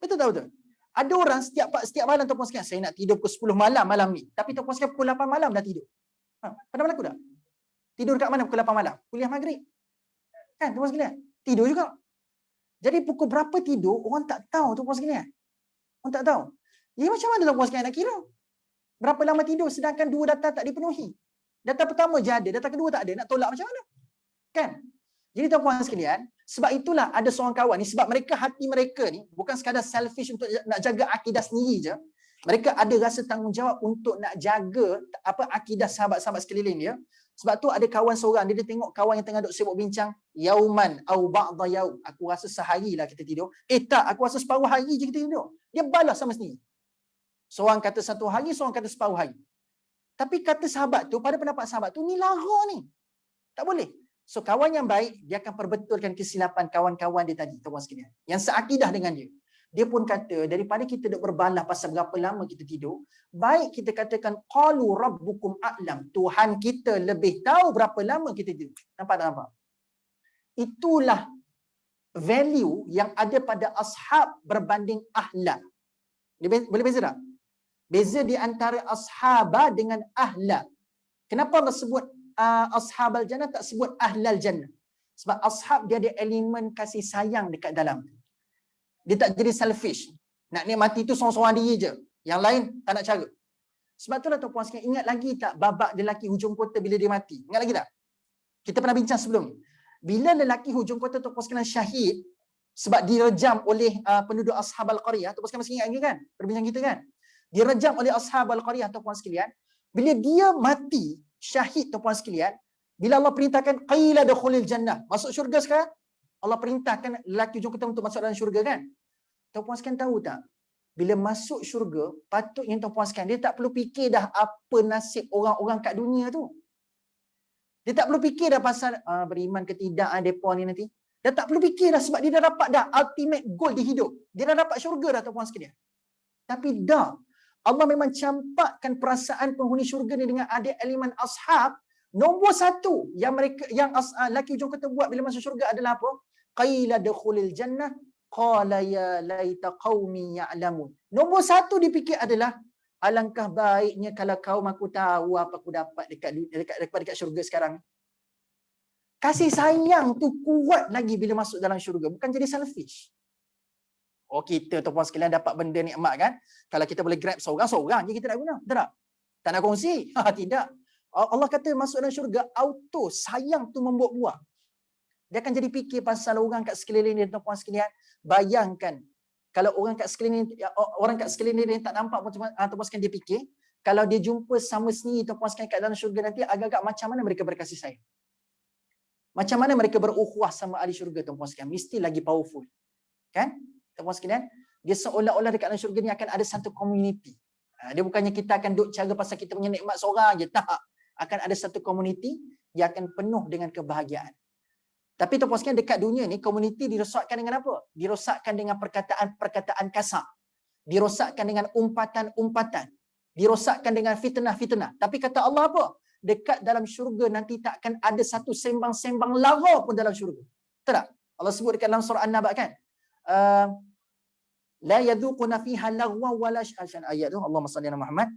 Betul tak betul? Ada orang setiap malam, tuan-puan sekalian, saya nak tidur pukul 10 malam ni. Tapi tuan-puan sekalian pukul 8 malam dah tidur. Pernah berlaku tak? Tidur kat mana pukul 8 malam? Kuliah maghrib. Kan, tuan-puan sekalian? Tidur juga. Jadi pukul berapa tidur, orang tak tahu, tuan-puan sekalian. Orang tak tahu. Jadi macam mana tuan-puan sekalian nak kira? Berapa lama tidur sedangkan dua data tak dipenuhi? Data pertama je ada, data kedua tak ada. Nak tolak macam mana? Kan? Jadi tuan-puan sekalian, sebab itulah ada seorang kawan ni, sebab mereka, hati mereka ni bukan sekadar selfish untuk nak jaga akidah sendiri je. Mereka ada rasa tanggungjawab untuk nak jaga akidah sahabat-sahabat sekeliling dia. Sebab tu ada kawan seorang, dia tengok kawan yang tengah duk sibuk bincang, yauman au ba'da yaum. Aku rasa sehari lah kita tidur. Tak, aku rasa separuh hari je kita tidur. Dia balas sama sendiri. Seorang kata 1 hari, seorang kata separuh hari. Tapi kata sahabat tu, pada pendapat sahabat tu, ni lara ni. Tak boleh. So kawan yang baik, dia akan perbetulkan kesilapan kawan-kawan dia tadi, tuan-tuan sekalian, yang seakidah dengan dia. Dia pun kata, daripada kita duk berbalah pasal berapa lama kita tidur, baik kita katakan qalu rabbukum a'lam, Tuhan kita lebih tahu berapa lama kita tidur. Nampak tak nampak? Itulah value yang ada pada ashab berbanding ahla. Boleh beza tak? Beza di antara ashaba dengan ahla. Kenapa Allah sebut ashabal jannah, tak sebut ahlal jannah? Sebab ashab dia ada elemen kasih sayang dekat dalam. Dia tak jadi selfish. Nak nikmati tu seorang-seorang diri je. Yang lain tak nak cara. Sebab itulah tuan-puan sekalian, ingat lagi tak babak lelaki hujung kota bila dia mati? Ingat lagi tak? Kita pernah bincang sebelum ni. Bila lelaki hujung kota, tuan-puan sekalian, syahid sebab direjam oleh penduduk ashabal qaryah, tuan-puan sekalian masih ingat lagi kan? Perbincangan kita kan? Direjam oleh ashabal qaryah, tuan-puan sekalian. Bila dia mati, syahid, tuan-puan sekalian, bila Allah perintahkan qila dukhulil jannah, masuk syurga sekarang, Allah perintahkan lelaki hujung kota untuk masuk dalam syurga kan? Tuan-puan sekalian tahu tak? Bila masuk syurga, patutnya tuan-puan sekalian, dia tak perlu fikir dah apa nasib orang-orang kat dunia tu. Dia tak perlu fikir dah pasal beriman ke tidak mereka ni nanti. Dia tak perlu fikir dah sebab dia dah dapat dah ultimate goal di hidup. Dia dah dapat syurga dah, tuan-puan sekalian. Tapi dah, Allah memang campakkan perasaan penghuni syurga ni dengan ada elemen ashab. Nombor satu yang lelaki hujung kota buat bila masuk syurga adalah apa? Qila dukhulil jannah qala ya laita qaumi ya'lamun. Nombor satu dipikir adalah, alangkah baiknya kalau kaum aku tahu apa aku dapat dekat syurga sekarang. Kasih sayang tu kuat lagi bila masuk dalam syurga, bukan jadi selfish. Oh, kita tuan-puan sekalian dapat benda nikmat kan? Kalau kita boleh grab seorang je kita nak guna. Betul tak? Tak nak kongsi? Tidak. Allah kata masuk dalam syurga, auto sayang tu membuat buah. Dia akan jadi fikir pasal orang kat sekeliling dia, tuan-puan sekalian. Bayangkan kalau orang kat sekeliling dia tak nampak pun, tuan-puan sekalian, dia fikir kalau dia jumpa sama sendiri, tuan-puan sekalian, kat dalam syurga nanti, agak-agak macam mana mereka berkasih sayang. Macam mana mereka berukhuwah sama ahli syurga, tuan-puan sekalian. Mesti lagi powerful. Kan? Tuan-puan sekalian, dia seolah-olah dekat dalam syurga ni akan ada satu community. Dia bukannya kita akan duk cara pasal kita punya nikmat seorang je. Tak. Akan ada satu community yang akan penuh dengan kebahagiaan. Tapi tuan-puan sekalian, dekat dunia ni, community dirosakkan dengan apa? Dirosakkan dengan perkataan-perkataan kasar. Dirosakkan dengan umpatan-umpatan. Dirosakkan dengan fitnah-fitnah. Tapi kata Allah apa? Dekat dalam syurga nanti tak akan ada satu sembang-sembang lara pun dalam syurga. Betul tak? Allah sebut dekat dalam surah An-Naba kan? La yadhuquna fiha lagwa wala ayat tu, Allahumma salli ala Muhammad.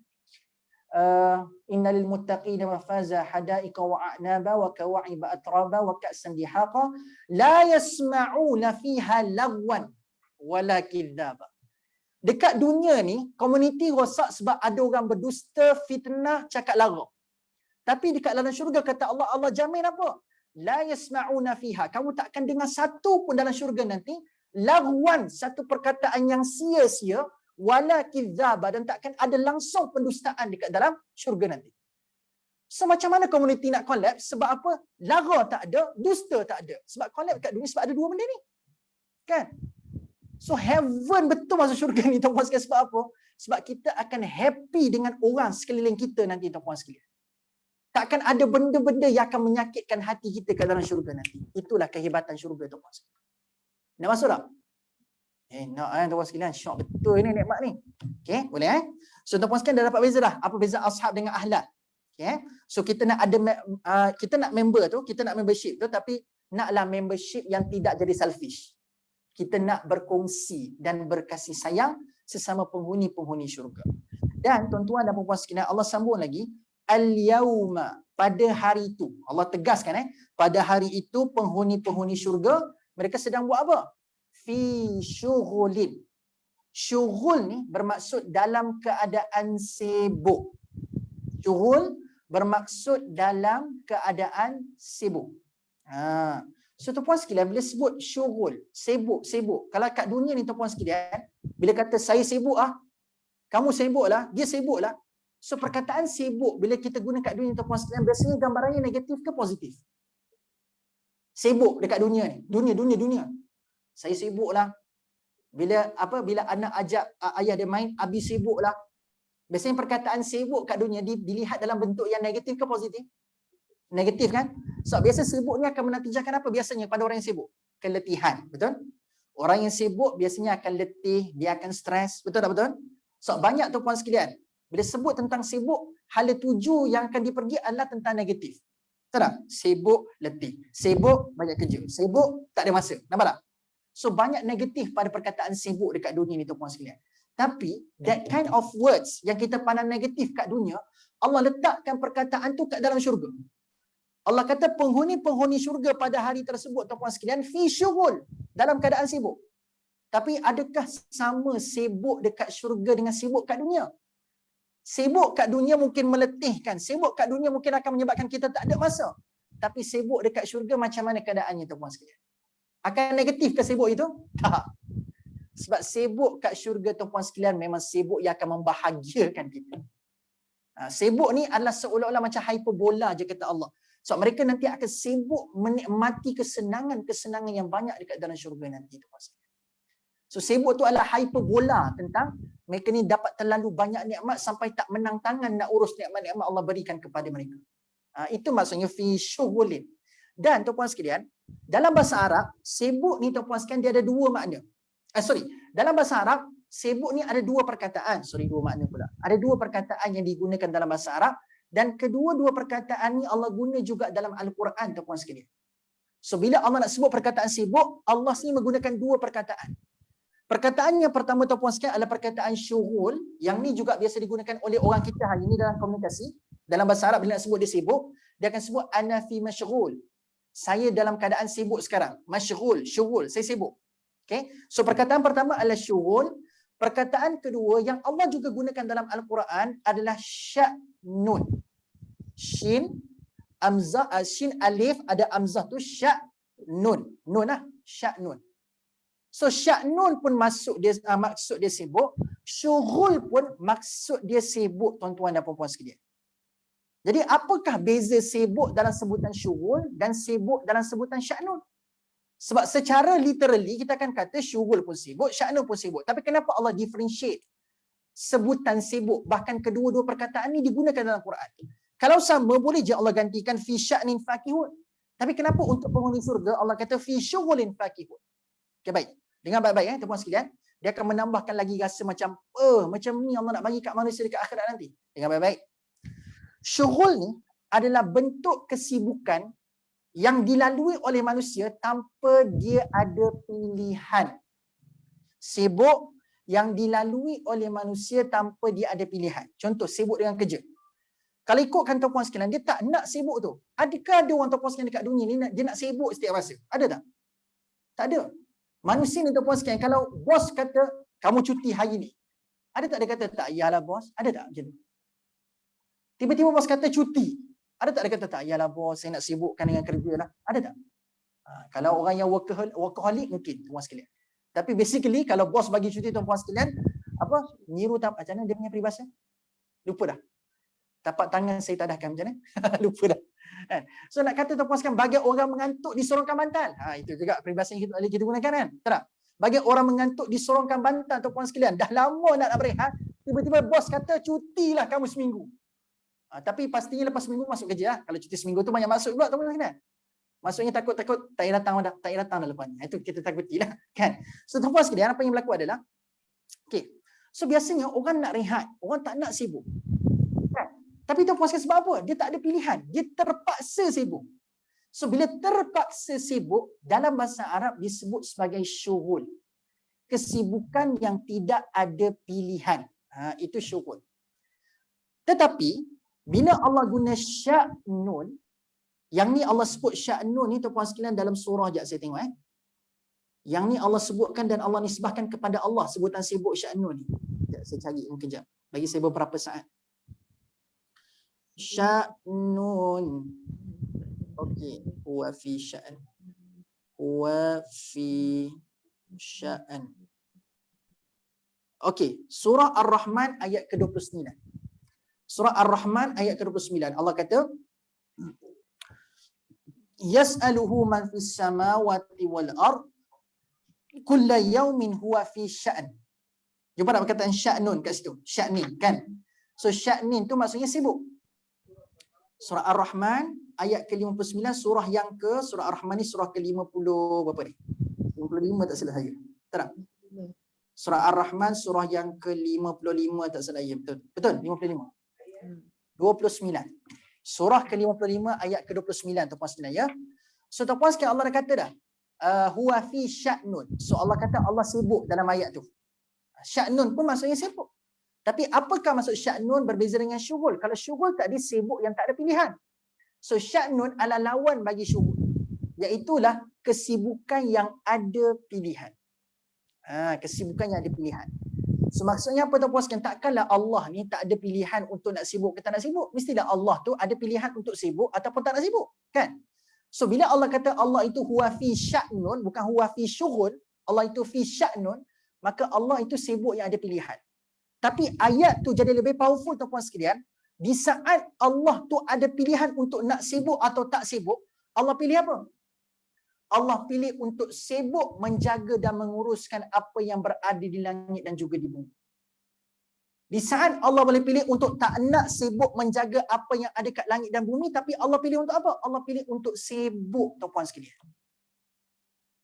Innal muttaqina mafaza hadaika wa a'naba wa kawa'iba atraba wa ka'san dihaqa la yasma'una fiha lagwan wala kidzaba. Dekat dunia ni, komuniti rosak sebab ada orang berdusta, fitnah, cakap lara. Tapi dekat dalam syurga kata Allah, Allah jamin apa? La yasma'una fiha. Kamu tak akan dengar satu pun dalam syurga nanti lagwan, satu perkataan yang sia-sia, wala kidzaba, dan tak akan ada langsung pendustaan dekat dalam syurga nanti. So macam mana komuniti nak collapse? Sebab apa? Lara tak ada, dusta tak ada. Sebab collapse kat dunia sebab ada dua benda ni. Kan? So heaven betul masuk syurga ni tuan-puan sekalian sebab apa? Sebab kita akan happy dengan orang sekeliling kita nanti tuan-puan sekalian. Takkan ada benda-benda yang akan menyakitkan hati kita ke dalam syurga nanti. Itulah kehebatan syurga tuan-puan sekalian. Nak masuk tak? Nak tuan-puan sekalian. Syok betul ni nikmat ni. Okay, boleh So tuan-puan sekalian dah dapat beza dah. Apa beza ashab dengan ahlak? Okay. So kita nak ada kita nak member tu, kita nak membership tu, tapi naklah membership yang tidak jadi selfish. Kita nak berkongsi dan berkasih sayang sesama penghuni-penghuni syurga. Dan tuan-tuan dan puan-puan sekalian, Allah sambung lagi, al-yauma, pada hari itu. Allah tegaskan pada hari itu penghuni-penghuni syurga mereka sedang buat apa? Fi syughulin. Syughul ni bermaksud dalam keadaan sibuk. Syughul bermaksud dalam keadaan sibuk. So tuan-puan sekalian, bila sebut syughul, sibuk. Kalau kat dunia ni tuan-puan sekalian, bila kata saya sibuk kamu sibuk lah, dia sibuk lah. So perkataan sibuk bila kita guna kat dunia tuan-puan sekalian, biasanya gambarannya negatif ke positif? Sibuk dekat dunia ni. Dunia. Saya sibuk lah. Bila anak ajak ayah dia main, abi sibuk lah. Biasanya perkataan sibuk kat dunia dilihat dalam bentuk yang negatif ke positif? Negatif kan? So biasa sibuk ni akan menatijahkan apa biasanya pada orang yang sibuk? Keletihan, betul? Orang yang sibuk biasanya akan letih, dia akan stres, betul tak betul? So banyak tu puan sekalian, bila sebut tentang sibuk, hala tuju yang akan dipergi adalah tentang negatif. Betul tak? Sibuk, letih. Sibuk, banyak kerja. Sibuk, tak ada masa. Nampak tak? So banyak negatif pada perkataan sibuk dekat dunia ni tu puan sekalian. Tapi that kind of words yang kita pandang negatif kat dunia, Allah letakkan perkataan tu kat dalam syurga. Allah kata penghuni-penghuni syurga pada hari tersebut tuan-puan sekalian fi syughul, dalam keadaan sibuk. Tapi adakah sama sibuk dekat syurga dengan sibuk kat dunia? Sibuk kat dunia mungkin meletihkan, sibuk kat dunia mungkin akan menyebabkan kita tak ada masa. Tapi sibuk dekat syurga macam mana keadaannya tuan-puan sekalian? Akan negatif ke sibuk itu? Tak. Sebab sibuk kat syurga tuan-puan sekalian memang sibuk yang akan membahagiakan kita. Sibuk ni adalah seolah-olah macam hyperbola je kata Allah. So mereka nanti akan sibuk menikmati kesenangan yang banyak dekat dalam syurga nanti tuan-puan sekalian. So sibuk tu adalah hyperbola tentang mereka ni dapat terlalu banyak nikmat sampai tak menang tangan nak urus nikmat-nikmat Allah berikan kepada mereka. Itu maksudnya fi syughulin. Dan tuan-puan sekalian, dalam bahasa Arab, sibuk ni tuan-puan sekalian dia ada dua makna. Dalam bahasa Arab, sibuk ni ada dua perkataan. Dua makna pula. Ada dua perkataan yang digunakan dalam bahasa Arab dan kedua-dua perkataan ni Allah guna juga dalam Al-Quran tuan-puan sekalian. So bila Allah nak sebut perkataan sibuk, Allah sini menggunakan dua perkataan. Perkataan yang pertama tuan-puan sekalian adalah perkataan syughul, yang ni juga biasa digunakan oleh orang kita hari ini dalam komunikasi. Dalam bahasa Arab bila nak sebut dia sibuk, dia akan sebut ana fi masyghul. Saya dalam keadaan sibuk sekarang. Masyghul, syughul, saya sibuk. Okay? So perkataan pertama adalah syughul. Perkataan kedua yang Allah juga gunakan dalam Al-Quran adalah sya'nun. Shin, amzah, shin alif ada amzah tu sya'nun. Nun lah, sya'nun. So sya'nun pun maksud dia sibuk, syughul pun maksud dia sibuk tuan-tuan dan puan-puan sekalian. Jadi apakah beza sibuk dalam sebutan syughul dan sibuk dalam sebutan sya'nun? Sebab secara literally kita akan kata syughul pun sibuk, sya'nun pun sibuk. Tapi kenapa Allah differentiate sebutan sibuk? Bahkan kedua-dua perkataan ni digunakan dalam Quran. Kalau sama, boleh je Allah gantikan fi sya'nin fakihun. Tapi kenapa untuk penghuni surga Allah kata fi syughulin fakihun? Okay, baik. Dengar baik-baik tuan-puan sekalian. Dia akan menambahkan lagi rasa macam ni Allah nak bagi kat manusia dekat akhirat nanti. Dengar baik-baik. Syughul ni adalah bentuk kesibukan yang dilalui oleh manusia tanpa dia ada pilihan. Sibuk yang dilalui oleh manusia tanpa dia ada pilihan. Contoh, sibuk dengan kerja. Kalau ikutkan tuan-puan sekalian, dia tak nak sibuk tu. Adakah ada orang tuan-puan sekalian dekat dunia ni dia nak sibuk setiap masa? Ada tak? Tak ada. Manusia ni tuan-puan sekalian, kalau bos kata kamu cuti hari ni, ada tak dia kata tak yalah bos? Ada tak macam tu? Tiba-tiba bos kata cuti. Ada tak dia kata tak yalah bos, saya nak sibukkan dengan kerja lah? Ada tak? Kalau orang yang workaholic mungkin tuan-puan sekalian. Tapi basically kalau bos bagi cuti tuan-puan sekalian, niru tak macam mana dia punya peribahasa? Lupa dah. Tapak tangan saya tadahkan macam mana? Lupa dah. Kan? So nak kata tuan-puan sekalian, bagi orang mengantuk disorongkan bantal. Itu juga peribahasa yang kita gunakan kan? Tak? Bagi orang mengantuk disorongkan bantal tuan-puan sekalian. Dah lama nak berehat, tiba-tiba bos kata cutilah kamu seminggu. Tapi pastinya lepas seminggu masuk kerja lah. Kalau cuti seminggu tu banyak masuk pula tuan-puan sekalian. Maksudnya takut-takut tak payah datang dah lepasnya. Itu kita takutilah kan. So tuan-puan sekalian, apa yang berlaku adalah so biasanya orang nak rehat, orang tak nak sibuk. Kan? Tapi tuan-puan sekalian, sebab apa? Dia tak ada pilihan. Dia terpaksa sibuk. So bila terpaksa sibuk, dalam bahasa Arab disebut sebagai syughul. Kesibukan yang tidak ada pilihan. Itu syughul. Tetapi bila Allah guna sya'nun, yang ni Allah sebut sya'nun ni tuan-puan sekalian dalam surah, sekejap saya tengok Yang ni Allah sebutkan dan Allah nisbahkan kepada Allah sebutan sibuk sya'nun ni. Sekejap saya cari kejap. Bagi saya beberapa saat. Sya'nun. Okey, huwa fi sya'an. Huwa fi sya'an. Okey, surah Ar-Rahman ayat ke-29. Surah Ar-Rahman ayat ke-29. Allah kata, yas'aluhu man fis samawati wal ard kulla yaumin huwa fi sya'an. Jumpa tak perkataan sya'nun kat situ? Sya'nin kan? So sya'nin tu maksudnya sibuk. Surah Ar-Rahman ayat ke-59, surah yang ke surah Ar-Rahman ni surah ke-50 berapa ni? 55 tak salah saya. Tak? Surah Ar-Rahman surah yang ke-55 tak salah saya. Betul. Betul 55. 29. Surah ke-55 ayat ke-29 tuan-puan sekalian ya. So tuan-puan sekalian, Allah dah kata dah huwa fi sya'nun. So Allah kata Allah sibuk dalam ayat tu. Sya'nun pun maksudnya sibuk. Tapi apakah maksud sya'nun berbeza dengan syughul? Kalau syughul tadi sibuk yang tak ada pilihan. So sya'nun adalah lawan bagi syughul. Iaitulah kesibukan yang ada pilihan. Kesibukan yang ada pilihan. So maksudnya apa tuan-puan sekalian? Takkanlah Allah ni tak ada pilihan untuk nak sibuk ke tak nak sibuk. Mestilah Allah tu ada pilihan untuk sibuk ataupun tak nak sibuk. Kan? So bila Allah kata Allah itu huwa fi sya'nun, bukan huwa fi syughul, Allah itu fi sya'nun, maka Allah itu sibuk yang ada pilihan. Tapi ayat tu jadi lebih powerful tuan-puan sekalian. Di saat Allah tu ada pilihan untuk nak sibuk atau tak sibuk, Allah pilih apa? Allah pilih untuk sibuk menjaga dan menguruskan apa yang berada di langit dan juga di bumi. Di saat Allah boleh pilih untuk tak nak sibuk menjaga apa yang ada kat langit dan bumi, tapi Allah pilih untuk apa? Allah pilih untuk sibuk tuan-puan sekalian.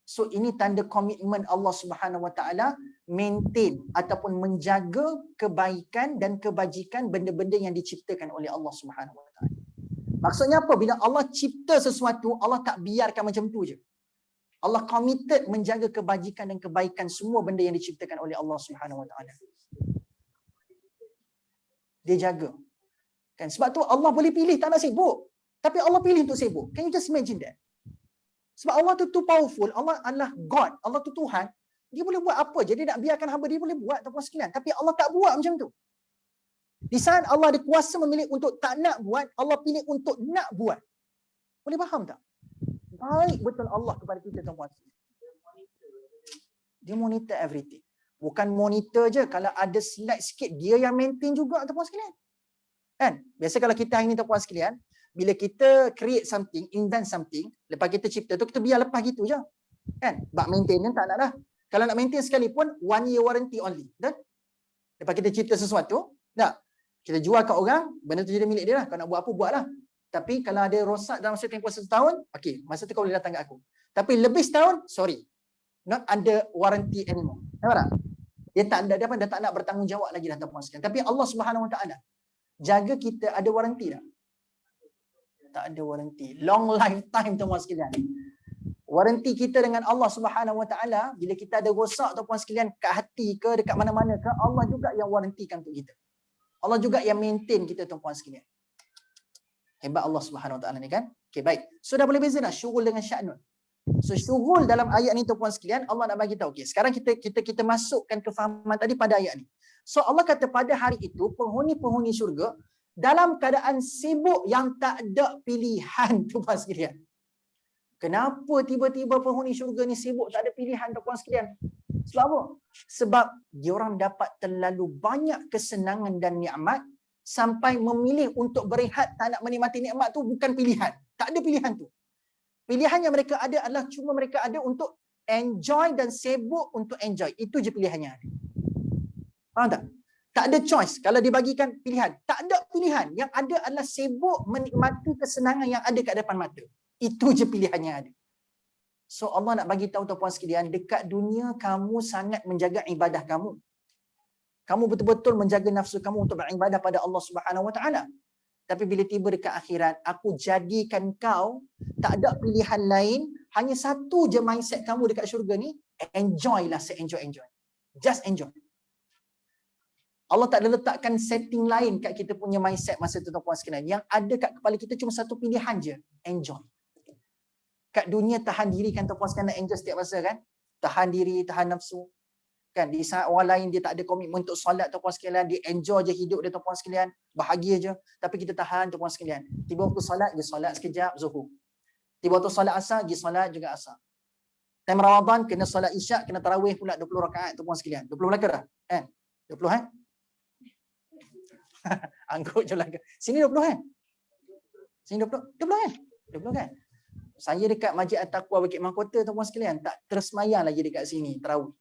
So ini tanda komitmen Allah Subhanahu Wa Taala maintain ataupun menjaga kebaikan dan kebajikan benda-benda yang diciptakan oleh Allah Subhanahu Wa Taala. Maksudnya apa? Bila Allah cipta sesuatu, Allah tak biarkan macam tu je. Allah committed menjaga kebajikan dan kebaikan semua benda yang diciptakan oleh Allah Subhanahu Wa Taala. Dia jaga. Kan? Sebab tu Allah boleh pilih tak nak sibuk. Tapi Allah pilih untuk sibuk. Can you just imagine that? Sebab Allah tu powerful. Allah adalah God. Allah tu Tuhan. Dia boleh buat apa je. Dia nak biarkan hamba dia boleh buat tuan-puan sekalian. Tapi Allah tak buat macam tu. Di saat Allah ada kuasa memilih untuk tak nak buat, Allah pilih untuk nak buat. Boleh faham tak? Baik betul Allah kepada kita tuan-puan. Dia monitor everything. Bukan monitor je. Kalau ada slide sikit, dia yang maintain juga tuan-puan sekalian. Kan? Biasa kalau kita hari ni tuan-puan sekalian, bila kita create something, invent something, lepas kita cipta tu, kita biar lepas gitu je. Kan? Bak maintenance tak nak dah. Kalau nak maintain sekalipun, 1 year warranty only. Betul? Lepas kita cipta sesuatu, tak? Kita jual kat orang, benda tu jadi milik dia lah. Kau nak buat apa, buatlah. Tapi kalau ada rosak dalam masa tempoh 1 tahun, okey, masa tu kau boleh datang kat aku. Tapi lebih setahun, sorry. Not under warranty anymore. Nampak tak? Dia tak nak bertanggungjawab lagi dah tuan-puan sekalian. Tapi Allah Subhanahu Wa Taala jaga kita ada warranty tak? Tak ada warranty. Long lifetime tuan-puan sekalian. Warranty kita dengan Allah Subhanahu Wa Taala, bila kita ada rosak tuan-puan sekalian kat hati ke dekat mana-mana ke, Allah juga yang warrantykan untuk kita. Allah juga yang maintain kita tuan-puan sekalian. Hebat Allah Subhanahu Wa Taala ni kan? Okey, baik. So dah boleh beza dah syughul dengan sya'nun. So syughul dalam ayat ni tuan-puan sekalian, Allah nak bagi tahu. Okey, sekarang kita masukkan kefahaman tadi pada ayat ni. So Allah kata pada hari itu penghuni-penghuni syurga dalam keadaan sibuk yang tak ada pilihan tuan-puan sekalian. Kenapa tiba-tiba penghuni syurga ni sibuk tak ada pilihan tuan-puan sekalian? Sebab apa? Sebab diorang dapat terlalu banyak kesenangan dan nikmat sampai memilih untuk berehat tak nak menikmati nikmat tu bukan pilihan. Tak ada pilihan tu. Pilihan yang mereka ada adalah cuma mereka ada untuk enjoy dan sibuk untuk enjoy. Itu je pilihannya ada. Faham tak? Tak ada choice. Kalau dibagikan pilihan, tak ada pilihan. Yang ada adalah sibuk menikmati kesenangan yang ada kat depan mata. Itu je pilihannya ada. So Allah nak bagi tahu tuan-puan sekalian, dekat dunia kamu sangat menjaga ibadah kamu. Kamu betul-betul menjaga nafsu kamu untuk beribadah pada Allah Subhanahu Wa Taala. Tapi bila tiba dekat akhirat, aku jadikan kau tak ada pilihan lain, hanya satu je mindset kamu dekat syurga ni, enjoy lah, se-enjoy. Just enjoy. Allah tak ada letakkan setting lain kat kita punya mindset masa tu tuan-puan sekalian. Yang ada kat kepala kita cuma satu pilihan je, enjoy. Kat dunia tahan diri kan tuan-puan sekalian, nak enjoy setiap masa kan? Tahan diri, tahan nafsu. Kan di saat orang lain dia tak ada komitmen untuk solat tuan-puan sekalian, dia enjoy je hidup dia tuan-puan sekalian, bahagia je. Tapi kita tahan tuan-puan sekalian. Tiba waktu solat, dia solat sekejap zuhur. Tiba waktu solat asar, dia solat juga asar. Time Ramadan kena solat isyak, kena tarawih pula 20 rakaat tuan-puan sekalian. 20 Melaka dah? Kan? 20 kan? Angkut je Melaka. Sini 20 kan? Sini 20 kan? 20 kan? Saya dekat Masjid At-Taqwa Bukit Mahkota tuan-puan sekalian, tak tersemayang lagi dekat sini tarawih.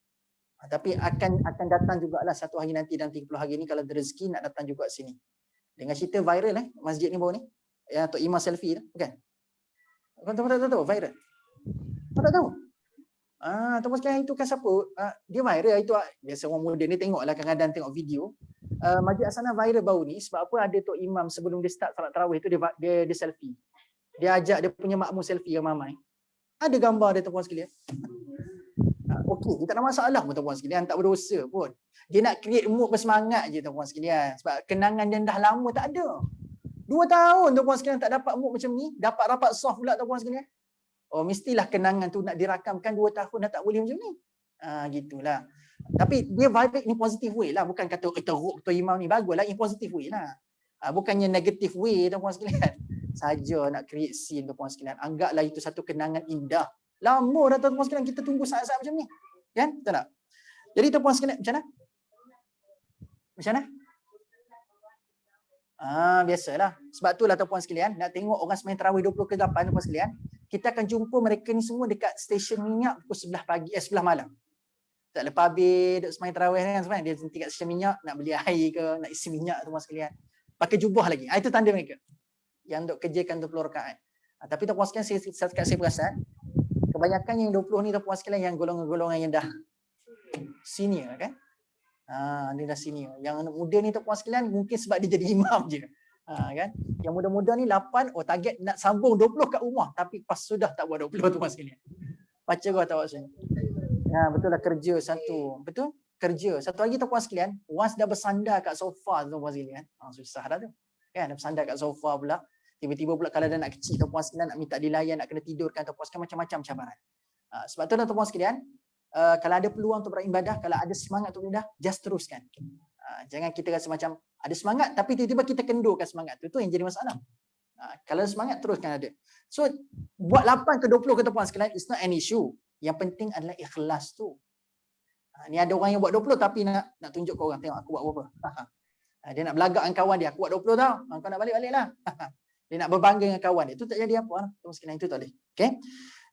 Tapi akan datang jugalah satu hari nanti dalam 30 hari ni kalau ada rezeki nak datang juga sini. Dengan cerita viral masjid ni baru ni. Yang Tok Imam selfie tu, bukan? Kau tak tahu viral? Kau tak tahu? Tuan-puan sekalian itu kan siapa? Dia viral itu. Biasa orang muda ni tengoklah kadang-kadang tengok video. Masjid Asana viral baru ni sebab apa ada Tok Imam sebelum dia start salat tarawih tu dia selfie. Dia ajak dia punya makmum selfie ramai. Ada gambar dia tuan-puan sekalian. Okey, dia tak ada masalah pun tuan-puan sekalian, tak berdosa pun. Dia nak create mood bersemangat je tuan-puan sekalian. Sebab kenangan yang dah lama tak ada. 2 tahun tuan-puan sekalian tak dapat mood macam ni, dapat rapat soft pula tuan-puan sekalian. Oh, mestilah kenangan tu nak dirakamkan 2 tahun dah tak boleh macam ni. Gitulah. Tapi dia vibe in positive way lah, bukan kata teruk Tok Imam ni baguslah, in positive way lah. Bukannya negative way tuan-puan sekalian. Saja nak create scene tuan-puan sekalian. Anggaplah itu satu kenangan indah. Lama dah tuan-puan sekalian kita tunggu saat-saat macam ni. Kan? Betul tak? Jadi tuan-puan sekalian macam mana? Macam mana? Biasalah. Sebab itulah tuan-puan sekalian, nak tengok orang sembahyang tarawih 20 ke 8 tuan-puan sekalian, kita akan jumpa mereka ni semua dekat stesen minyak pukul 11 pagi, 11 malam. Tak lepas habis duk sembahyang tarawih kan sebenarnya dia berhenti kat stesen minyak nak beli air ke, nak isi minyak tuan-puan sekalian. Pakai jubah lagi. Itu tanda mereka yang duk kerjakan 20 rakaat. Tapi tuan-puan sekalian saya perasan kebanyakan yang 20 ni tuan-puan sekalian yang golongan-golongan yang dah senior kan. Dia dah senior. Yang muda ni tuan-puan sekalian mungkin sebab dia jadi imam je. Kan? Yang muda-muda ni 8 target nak sambung 20 kat rumah tapi pas sudah tak buat 20 tuan-puan sekalian. Baca kau tahu sini. Betul lah kerja satu. Betul? Kerja. Satu lagi tuan-puan sekalian, once dah bersandar kat sofa tuan-puan sekalian. Susah dah tu. Kan dah bersandar kat sofa pula. Tiba-tiba pula kalau dah nak kecil tuan-puan sekalian nak minta dilayan, nak kena tidurkan tuan-puan sekalian, macam-macam cabaran. Sebab tu tuan-puan sekalian, kalau ada peluang untuk beribadah, kalau ada semangat untuk beribadah, just teruskan. Jangan kita rasa macam ada semangat tapi tiba-tiba kita kendurkan semangat tu. Itu yang jadi masalah. Kalau ada semangat teruskan ada. So buat 8 ke 20 ke tuan-puan sekalian, it's not an issue. Yang penting adalah ikhlas tu. Ni ada orang yang buat 20 tapi nak tunjuk ke orang, tengok aku buat berapa. Dia nak belagak dengan kawan dia, aku buat 20 tau. Kau nak balik-balik lah. Dia nak berbangga dengan kawan dia. Itu tak jadi apa. Tuan sekalian, itu tak boleh. Okay.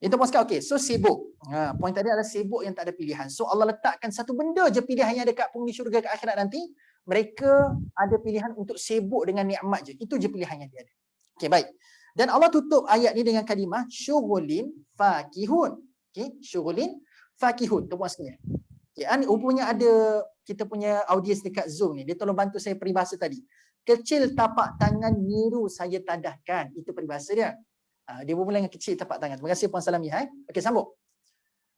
Itu pun sekali. Okay. So sibuk. Poin tadi adalah sibuk yang tak ada pilihan. So Allah letakkan satu benda je pilihan yang dekat penghuni syurga ke akhirat nanti. Mereka ada pilihan untuk sibuk dengan nikmat je. Itu je pilihan yang dia ada. Okay, baik. Dan Allah tutup ayat ni dengan kalimah syughulin fakihun. Okay. Syughulin fakihun. Tuan sekalian. Okay. Rupanya ada kita punya audiens dekat Zoom ni. Dia tolong bantu saya peribahasa tadi. Kecil tapak tangan niru saya tadahkan. Itu peribahasa dia. Dia bermula dengan kecil tapak tangan. Terima kasih Puan Salamiah. Okey, sambung.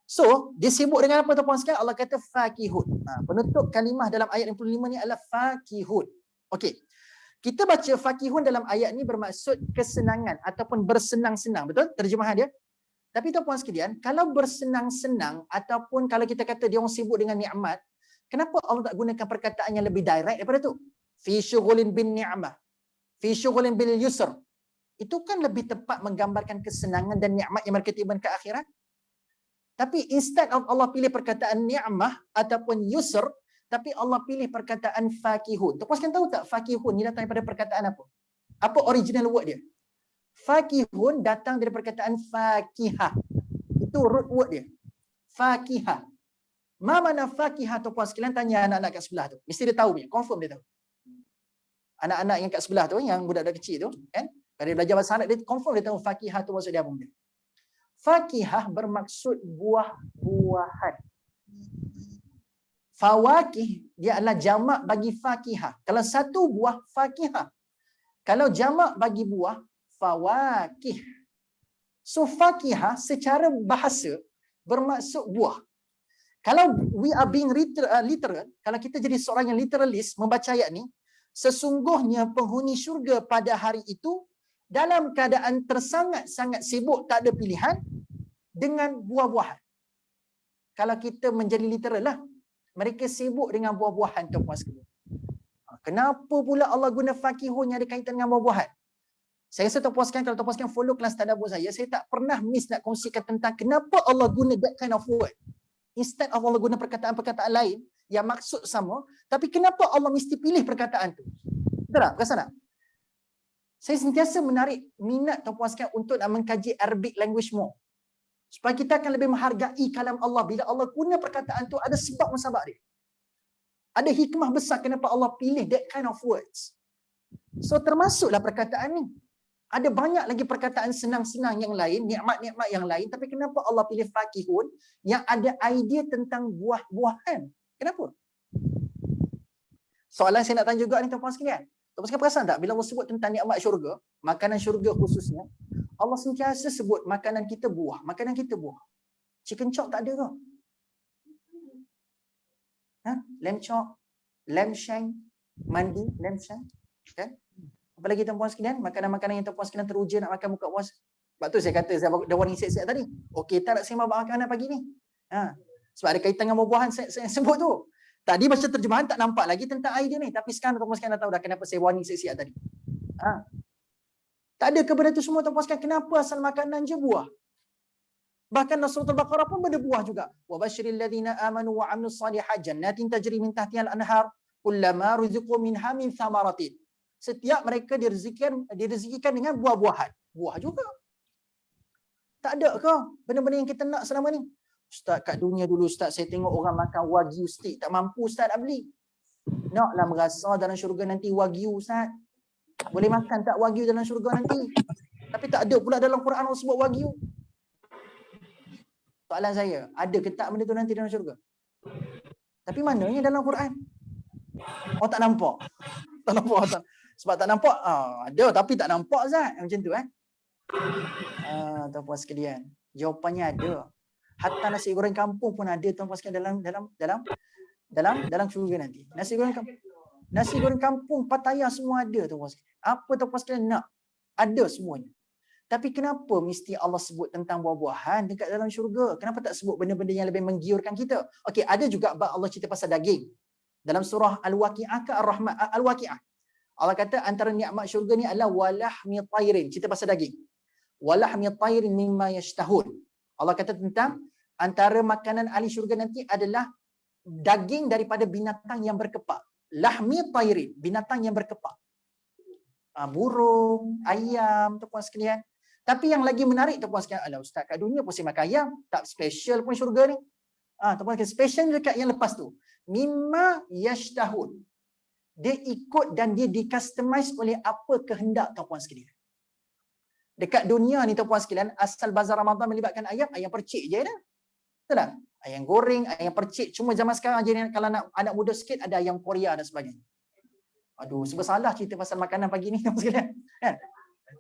So, dia sibuk dengan apa tuan-puan sekalian? Allah kata fakihun. Penutup kalimah dalam ayat 65 ni adalah fakihun. Okey. Kita baca fakihun dalam ayat ni bermaksud kesenangan ataupun bersenang-senang. Betul? Terjemahan dia. Tapi tuan-puan sekalian, kalau bersenang-senang ataupun kalau kita kata dia orang sibuk dengan nikmat, kenapa Allah tak gunakan perkataan yang lebih direct daripada tu? Fi syughulin bin ni'mah. Fi syughulin bil yusr. Itu kan lebih tepat menggambarkan kesenangan dan nikmat yang mereka tiba ke akhirat. Tapi instead of Allah pilih perkataan ni'mah ataupun yusr, Tapi Allah pilih perkataan fakihun. Tuan-tuan sekalian tahu tak fakihun ni datang daripada perkataan apa? Apa original word dia? Fakihun datang dari perkataan fakihah. Itu root word dia. Fakihah. Ma mana fakihah tuan-tuan sekalian, tanya anak-anak kat sebelah tu. Mesti dia tahu punya, confirm dia tahu. Anak-anak yang kat sebelah tu, yang budak-budak kecil tu, kan? Kalau dia belajar bahasa Arab, dia confirm dia tahu fakihah tu maksud dia apa benda. Fakihah bermaksud buah-buahan. Fawakih dia adalah jamak bagi fakihah. Kalau satu buah fakihah. Kalau jamak bagi buah fawakih. So fakihah secara bahasa bermaksud buah. Kalau we are being literal, kalau kita jadi seorang yang literalist membaca ayat ni, sesungguhnya penghuni syurga pada hari itu dalam keadaan tersangat-sangat sibuk, tak ada pilihan dengan buah-buahan. Kalau kita menjadi literal lah, mereka sibuk dengan buah-buahan tuan-puan sekalian. Kenapa pula Allah guna fakihun yang ada kaitan dengan buah-buahan? Saya rasa tuan-puan sekalian, kalau tuan-puan sekalian follow kelas tadabbur saya tak pernah miss nak kongsikan tentang kenapa Allah guna that kind of word. Instead of Allah guna perkataan-perkataan lain yang maksud sama, tapi kenapa Allah mesti pilih perkataan tu? Betul tak? Perasan tak? Saya sentiasa menarik minat tuan-puan sekalian untuk nak mengkaji Arabic language more. Supaya kita akan lebih menghargai kalam Allah. Bila Allah guna perkataan tu, ada sebab musabab dia. Ada hikmah besar kenapa Allah pilih that kind of words. So termasuklah perkataan ni. Ada banyak lagi perkataan senang-senang yang lain, nikmat-nikmat yang lain, tapi kenapa Allah pilih fakihun yang ada idea tentang buah-buahan? Kenapa? Soalan saya nak tanya juga ni tuan-puan sekalian. Tuan-puan sekalian perasan tak bila Allah sebut tentang nikmat syurga, makanan syurga khususnya, Allah sentiasa sebut makanan kita buah, makanan kita buah. Chicken chop tak ada ke? Lamb chop, lamb shank, mandi, lamb shank, kan? Apalagi tuan-puan sekalian, makanan-makanan yang tuan-puan sekalian teruja nak makan buka puasa. Sebab tu saya kata, saya dah warning siap-siap tadi. Okey tak nak sembang makanan pagi ni? Sebab ada kaitan dengan buah-buahan saya sebut tu. Tadi baca terjemahan tak nampak lagi tentang idea ni. Tapi sekarang tuan-puan sekalian dah tahu dah kenapa saya warning siap-siap tadi. Tak ada kepada tu semua tuan-puan sekalian. Kenapa asal makanan je buah? Bahkan Surah Al-Baqarah pun berbuah juga. Wa basyiril ladzina amanu wa 'amilus shalihat jannatin tajri min tahtiha al-anhar kullama ruziqu minha min thamaratin. Setiap mereka direzekikan dengan buah-buahan. Buah juga. Tak ada ke benda-benda yang kita nak selama ni? Ustaz, kat dunia dulu Ustaz, saya tengok orang makan wagyu steak. Tak mampu Ustaz nak beli. Naklah merasa dalam syurga nanti wagyu Ustaz. Boleh makan tak wagyu dalam syurga nanti? Tapi tak ada pula dalam Quran Allah sebut wagyu. Soalan saya, ada ke tak benda tu nanti dalam syurga? Tapi mananya dalam Quran? Oh tak nampak. Tak nampak. Sebab tak nampak, ada tapi tak nampak Zat. Macam tu tuan-puan sekalian. Jawapannya ada. Hatta nasi goreng kampung pun ada tuan-puan sekalian dalam syurga nanti. Nasi goreng kampung, Pattaya semua ada tuan-puan sekalian. Apa tuan-puan sekalian nak? Ada semuanya. Tapi kenapa mesti Allah sebut tentang buah-buahan dekat dalam syurga? Kenapa tak sebut benda-benda yang lebih menggiurkan kita? Okey, ada juga Allah cerita pasal daging. Dalam surah Al-Waqi'ah ke Ar-Rahman? Al-Waqi'ah. Allah kata antara nikmat syurga ni adalah walahmi tayrin. Cerita pasal daging. Walahmi tayrin mimma yashtahun. Allah kata tentang antara makanan ahli syurga nanti adalah daging daripada binatang yang berkepak. Lahmi tayrin, binatang yang berkepak. Burung, ayam, tuan-puan sekalian. Tapi yang lagi menarik tuan-puan sekalian, alah Ustaz, kat dunia pun saya makan ayam, tak special pun syurga ni. Tuan-puan sekalian, special dekat yang lepas tu. Mimma yashtahun. Dia ikut dan dia di-customize oleh apa kehendak tuan-puan sekalian. Dekat dunia ni tuan-puan sekalian, asal bazar Ramadan melibatkan ayam percik je dah. Betul tak? Ayam goreng, ayam percik. Cuma zaman sekarang je kalau anak muda sikit ada ayam Korea dan sebagainya. Aduh, sebab salah cerita pasal makanan pagi ni tuan-puan sekalian. Kan?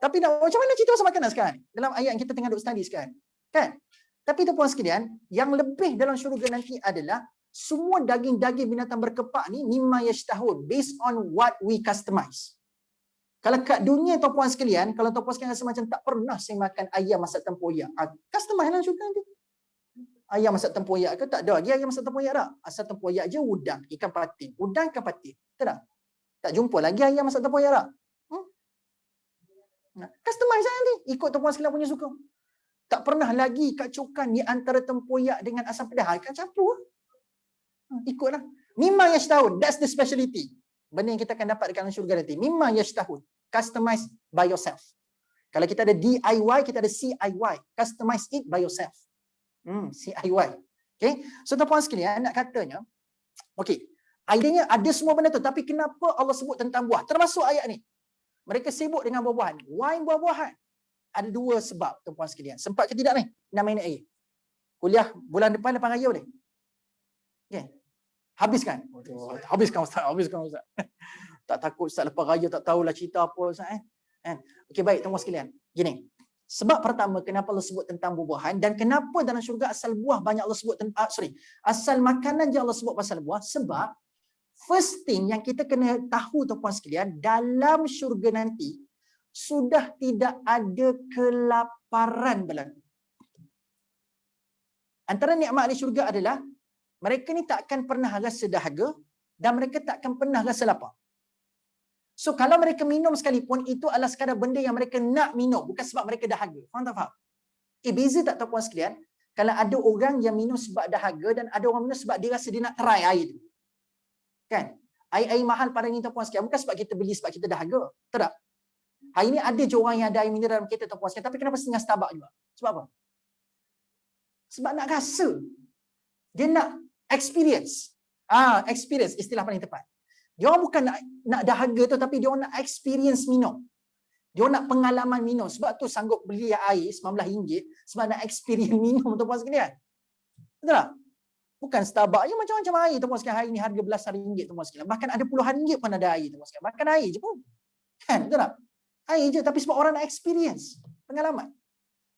Tapi macam mana cerita pasal makanan sekarang? Dalam ayat yang kita tengah duk study sekarang. Kan? Tapi tuan-puan sekalian, yang lebih dalam syurga nanti adalah semua daging-daging binatang berkepak ni mimma yashtahun, based on what we customize. Kalau kat dunia tuan-puan sekalian, kalau tuan-puan sekalian rasa macam tak pernah saya makan ayam masak tempoyak, customize lah syurga nanti. Ayam masak tempoyak ke? Tak ada lagi ayam masak tempoyak tak? Asal tempoyak je udang, ikan patin. Udang, ikan patin. Betul tak? Tak jumpa lagi ayam masak tempoyak tak? Customize lah nanti. Ikut tuan-puan sekalian punya suka. Tak pernah lagi kacukan di antara tempoyak dengan asam pedas. Ikan campur. Ikutlah. Mimma yashtahun. That's the speciality. Benda yang kita akan dapat dekat dalam syurga nanti. Mimma yashtahun. Customize by yourself. Kalau kita ada DIY, kita ada CIY. Customize it by yourself. CIY. Okay. So tuan-puan sekalian, nak katanya, okay, idenya ada semua benda tu, tapi kenapa Allah sebut tentang buah? Termasuk ayat ni. Mereka sibuk dengan buah-buahan. Why buah-buahan? Ada dua sebab, tuan-puan sekalian. Sempat ke tidak ni? 6 minit lagi. Kuliah bulan depan, lepas raya boleh? Okay. Habiskan? Habiskan Ustaz. Habiskan Ustaz. Tak takut Ustaz lepas raya tak tahulah cerita apa Ustaz. Okey, baik tuan-tuan sekalian. Gini. Sebab pertama kenapa Allah sebut tentang buah-buahan dan kenapa dalam syurga asal buah banyak Allah sebut tentang asal makanan je Allah sebut pasal buah, sebab first thing yang kita kena tahu tuan-tuan sekalian, dalam syurga nanti sudah tidak ada kelaparan berlaku. Antara nikmat di syurga adalah mereka ni tak akan pernah rasa dahaga dan mereka tak akan pernah rasa lapar. So kalau mereka minum sekalipun, itu adalah sekadar benda yang mereka nak minum, bukan sebab mereka dahaga. Faham tak faham? Beza tak tuan-puan sekalian? Kalau ada orang yang minum sebab dahaga dan ada orang minum sebab dia rasa dia nak try air tu. Kan? Air mahal pada ni tuan-puan sekalian, bukan sebab kita beli sebab kita dahaga. Tak? Hari ni ada je orang yang ada air mineral dalam kereta tuan-puan sekalian, tapi kenapa setengah Starbucks juga? Sebab apa? Sebab nak rasa. Dia nak experience. Experience istilah paling tepat. Dia orang bukan nak dahaga tu, tapi dia orang nak experience minum. Dia orang nak pengalaman minum. Sebab tu sanggup beli air RM19 sebab nak experience minum tuan-puan sekalian. Betul tak? Bukan Starbucks je macam-macam air tuan-puan sekalian. Hari ni harga belasan ringgit tuan-puan sekalian. Bahkan ada puluhan ringgit pun ada air tuan-puan sekalian. Bahkan air je pun. Kan? Betul tak? Air je, tapi sebab orang nak experience pengalaman.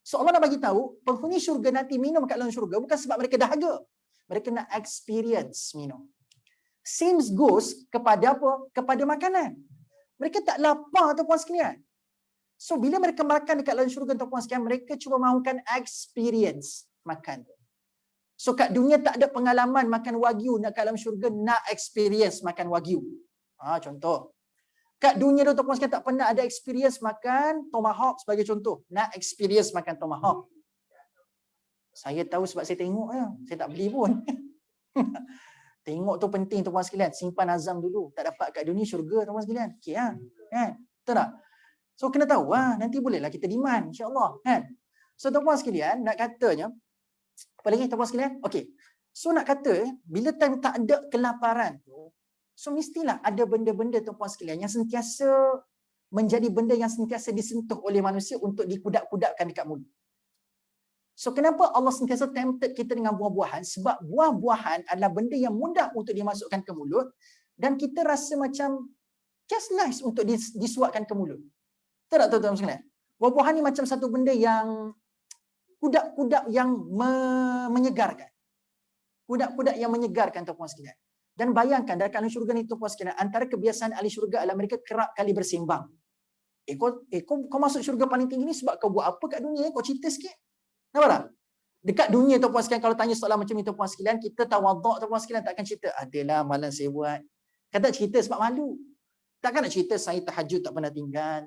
So Allah nak bagi tahu penghuni syurga nanti minum kat dalam syurga bukan sebab mereka dahaga. Mereka nak experience minum. Same goes kepada apa? Kepada makanan. Mereka tak lapar tuan-puan sekalian. So bila mereka makan dekat dalam syurga tuan-puan sekalian, mereka cuba mahukan experience makan. So kat dunia tak ada pengalaman makan wagyu, nak kat dalam syurga nak experience makan wagyu. Contoh. Kat dunia tu tuan-puan sekalian tak pernah ada experience makan tomahawk sebagai contoh. Nak experience makan tomahawk. Saya tahu sebab saya tengok je. Saya tak beli pun. Tengok tu penting tuan-puan sekalian. Simpan azam dulu. Tak dapat kat dunia syurga tuan-puan sekalian. Okey lah. Kan? Betul tak? So kena tahu lah. Nanti bolehlah kita demand. InsyaAllah. Kan? So tuan-puan sekalian, nak katanya, apa lagi tuan-puan sekalian? Okey. So nak kata, bila time tak ada kelaparan tu, so mestilah ada benda-benda tuan-puan sekalian yang sentiasa menjadi benda yang sentiasa disentuh oleh manusia untuk dikudak-kudakkan dekat mulut. So kenapa Allah sentiasa tempted kita dengan buah-buahan? Sebab buah-buahan adalah benda yang mudah untuk dimasukkan ke mulut dan kita rasa macam just nice untuk disuapkan ke mulut. Betul tak tuan-tuan sekalian? Buah-buahan ni macam satu benda yang kudak-kudak yang menyegarkan. Kudak-kudak yang menyegarkan tuan-tuan sekalian. Dan bayangkan dalam dalam syurga ni tuan-puan sekalian, antara kebiasaan ahli syurga adalah mereka kerap kali bersembang. Kau masuk syurga paling tinggi ni sebab kau buat apa kat dunia? Kau cerita sikit. Nampak tak? Dekat dunia tuan-puan sekalian, kalau tanya soalan macam ni tuan-puan sekalian, kita tawaduk tuan-puan sekalian, takkan cerita, adalah malam saya buat. Kan tak cerita sebab malu. Takkan nak cerita saya tahajud tak pernah tinggal.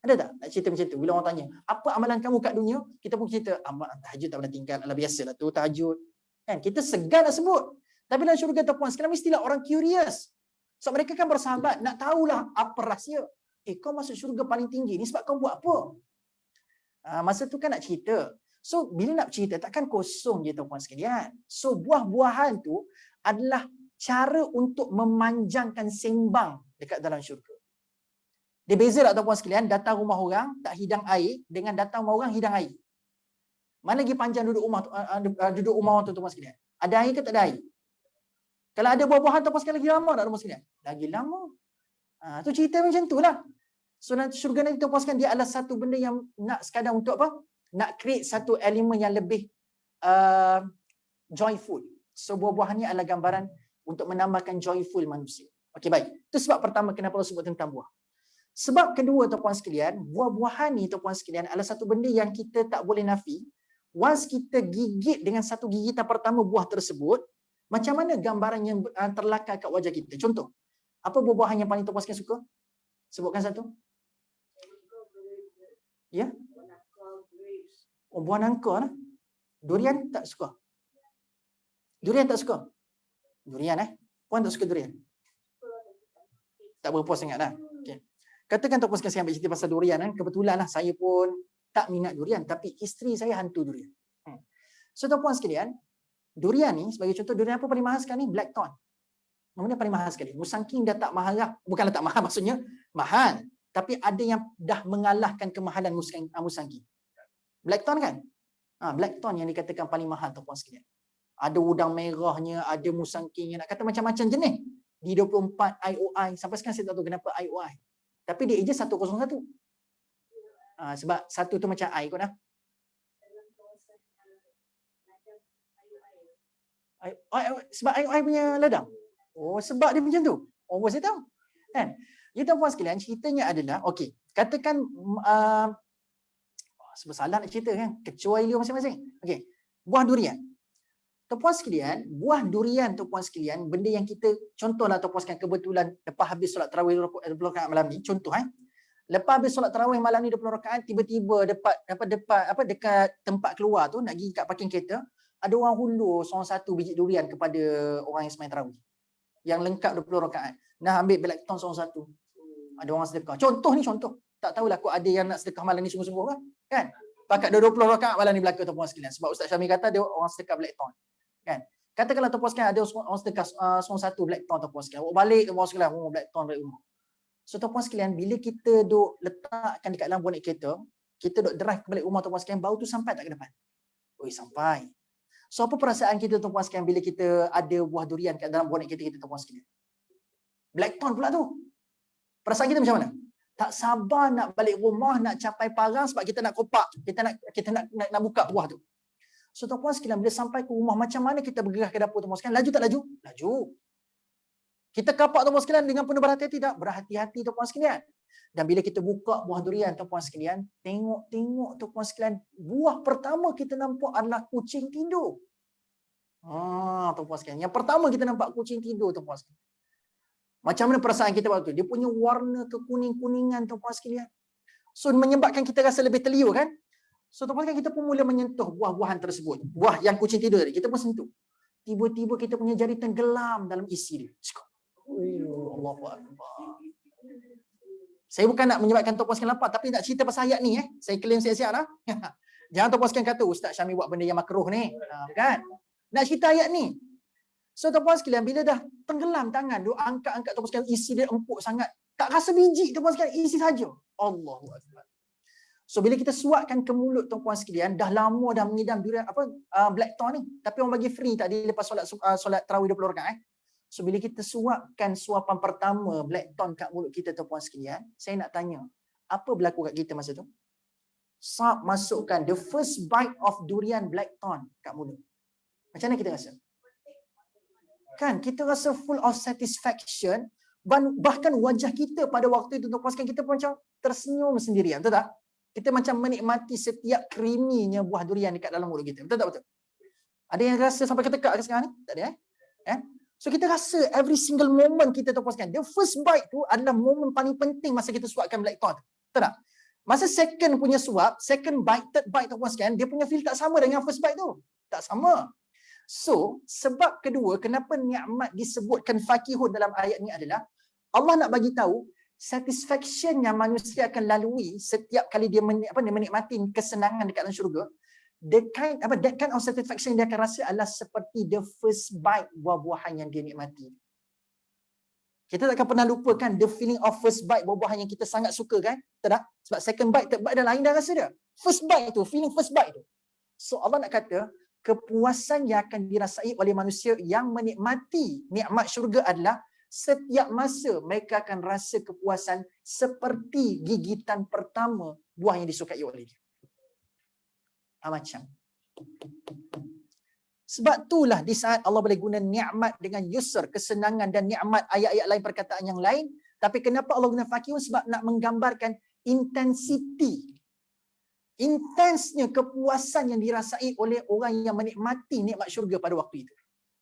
Ada tak? Nak cerita macam tu. Bila orang tanya, apa amalan kamu kat dunia? Kita pun cerita, tahajud tak pernah tinggal. Alah biasalah tu tahajud. Kan? Kita segan nak sebut. Tapi dalam syurga tuan-puan sekalian, mestilah orang curious. So mereka kan bersahabat, nak tahulah apa rahsia. Kau masuk syurga paling tinggi ni sebab kau buat apa? Masa tu kan nak cerita. So bila nak cerita, takkan kosong je tuan-puan sekalian. So buah-buahan tu adalah cara untuk memanjangkan sembang dekat dalam syurga. Dia beza tak tuan-puan sekalian, datang rumah orang tak hidang air dengan datang rumah orang hidang air. Mana lagi panjang duduk rumah orang tu tuan-puan sekalian? Ada air ke tak ada air? Kalau ada buah-buahan tuan-puan sekalian lagi lama tak rumah sekalian? Lagi lama. Tu cerita macam tu lah. So nanti syurga nanti tuan-puan sekalian, dia adalah satu benda yang nak sekadar untuk apa? Nak create satu elemen yang lebih joyful. So buah-buahan ni adalah gambaran untuk menambahkan joyful manusia. Okey, baik. Itu sebab pertama kenapa Allah sebut tentang buah. Sebab kedua tuan-puan sekalian, buah-buahan ni tuan-puan sekalian adalah satu benda yang kita tak boleh nafi. Once kita gigit dengan satu gigitan pertama buah tersebut, macam mana gambaran yang terlakar kat wajah kita? Contoh, apa buah-buahan yang paling tuan-puan sekalian suka? Sebutkan satu. Ya? Buah nangka lah. Durian tak suka. Durian tak suka. Durian Puan tak suka durian? Tak berapa sangat lah. Okay. Katakan tuan puan sekalian ambil cerita pasal durian kan. Kebetulan lah saya pun tak minat durian. Tapi isteri saya hantu durian. So tuan puan sekalian, durian ni sebagai contoh, durian apa paling mahal sekarang ni? Blackthorn. Namanya paling mahal sekali. Musangking dah tak mahal lah. Bukanlah tak mahal, maksudnya mahal. Tapi ada yang dah mengalahkan kemahalan musangking. Blackthorn kan? Blackthorn yang dikatakan paling mahal tuan puan sekalian. Ada udang merahnya, ada musangking, nak kata macam-macam jenis. Di 24 IOI. Sampai sekarang saya tak tahu kenapa IOI. Tapi dia eja 101. Sebab satu tu macam I kot lah. Sebab IOI punya ladang. Oh, sebab dia macam tu. Oh, saya tahu. Kan? Jadi tuan-puan sekalian, ceritanya adalah, okey, katakan sebab salah nak cerita kan, kecuali dia masing-masing. Okey, buah durian. Tuan-puan sekalian, buah durian tuan-puan sekalian, benda yang kita, contohlah tuan-puan sekalian, kebetulan lepas habis solat tarawih 20 rakaat malam ni, contoh lepas habis solat tarawih malam ni 20 rakaat, tiba-tiba dekat tempat keluar tu, nak pergi kat parking kereta, ada orang hulur seorang satu biji durian kepada orang yang sembahyang tarawih. Yang lengkap 20 rakaat. Nah, ambil blackthorn seorang satu. Ada orang sedekah. Contoh ni contoh. Tak tahulah kok ada yang nak sedekah malam ni sungguh-sungguh kan? Kan? Pakat 20 rakaat malam ni belaka tuan-puan sekalian. Sebab Ustaz Syamil kata ada orang sedekah blackthorn. Kan? Katakanlah tuan-puan sekalian ada orang sedekah seorang satu blackthorn tuan-puan sekalian. Bawa balik tuan-puan sekalian blackthorn dari rumah. So tuan-puan sekalian, bila kita duk letakkan dekat dalam bonet kereta, kita duk drive balik rumah tuan-puan sekalian, bau tu sampai tak ke depan? Oi, sampai. So apa perasaan kita tuan-puan sekalian bila kita ada buah durian kat dalam bonet kereta kita tuan-puan sekalian? Blackthorn pula tu. Perasaan kita macam mana? Tak sabar nak balik rumah, nak capai parang sebab kita nak kopak. Kita nak buka buah tu. So tuan-puan sekalian, bila sampai ke rumah, macam mana kita bergerak ke dapur tuan-puan sekalian? Laju tak laju? Laju. Kita kapak tuan-puan sekalian dengan penuh berhati-hati tak? Berhati-hati tuan-puan sekalian. Dan bila kita buka buah durian tuan-puan sekalian, tengok tuan-puan sekalian, buah pertama kita nampak adalah kucing tidur. Tuan-puan sekalian. Yang pertama kita nampak kucing tidur tuan-puan sekalian. Macam mana perasaan kita waktu tu? Dia punya warna kekuning-kuningan tuan-puan sekalian. So menyebabkan kita rasa lebih terliur kan? So tuan-puan sekalian, kita pun mula menyentuh buah-buahan tersebut. Buah yang kucing tidur tadi, kita pun sentuh. Tiba-tiba kita punya jari tenggelam dalam isi dia. Allahu Akbar. Saya bukan nak menyebabkan tuan-puan sekalian lapar, tapi nak cerita pasal ayat ni. Saya claim siap-siap lah. Jangan tuan-puan sekalian kata, Ustaz Syamil buat benda yang makruh ni. Kan? Nak cerita ayat ni. So tuan-puan sekalian, bila dah tenggelam tangan, dia angkat-angkat tuan-puan sekalian, isi dia empuk sangat. Tak rasa biji tuan-puan sekalian, isi saja. Allahu Akbar. So bila kita suapkan ke mulut tuan-puan sekalian, dah lama dah mengidam durian blackthorn ni. Tapi orang bagi free tadi lepas solat tarawih 20 rakaat. So bila kita suapkan suapan pertama blackthorn kat mulut kita tuan-puan sekalian, saya nak tanya, apa berlaku kat kita masa tu? Masukkan the first bite of durian blackthorn kat mulut. Macam mana kita rasa? Kan kita rasa full of satisfaction, bahkan wajah kita pada waktu itu tuan-puan sekalian, kita pun macam tersenyum sendirian, betul tak? Kita macam menikmati setiap creamy-nya buah durian dekat dalam mulut kita. Betul tak betul? Ada yang rasa sampai ketekak ke sekarang ni? Tak ada So kita rasa every single moment kita tuan-puan sekalian. The first bite tu adalah momen paling penting masa kita suapkan blackthorn. Betul tak? Masa second punya suap, second bite, third bite tuan-puan sekalian, dia punya feel tak sama dengan first bite tu. Tak sama. So, sebab kedua, kenapa nikmat disebutkan fakihun dalam ayat ni adalah Allah nak bagi tahu satisfaction yang manusia akan lalui setiap kali dia menikmati kesenangan dekat dalam syurga. That kind of satisfaction dia akan rasa adalah seperti the first bite buah-buahan yang dia nikmati. Kita takkan pernah lupakan the feeling of first bite buah-buahan yang kita sangat suka kan? Tak? Sebab second bite, third bite dah lain dah rasa dia. First bite tu, feeling first bite tu. So Allah nak kata, kepuasan yang akan dirasai oleh manusia yang menikmati nikmat syurga adalah setiap masa mereka akan rasa kepuasan seperti gigitan pertama buah yang disukai oleh dia. Macam. Sebab itulah di saat Allah boleh guna nikmat dengan yusr, kesenangan dan nikmat ayat-ayat lain, perkataan yang lain. Tapi kenapa Allah guna fakihun? Sebab nak menggambarkan intensnya kepuasan yang dirasai oleh orang yang menikmati nikmat syurga pada waktu itu.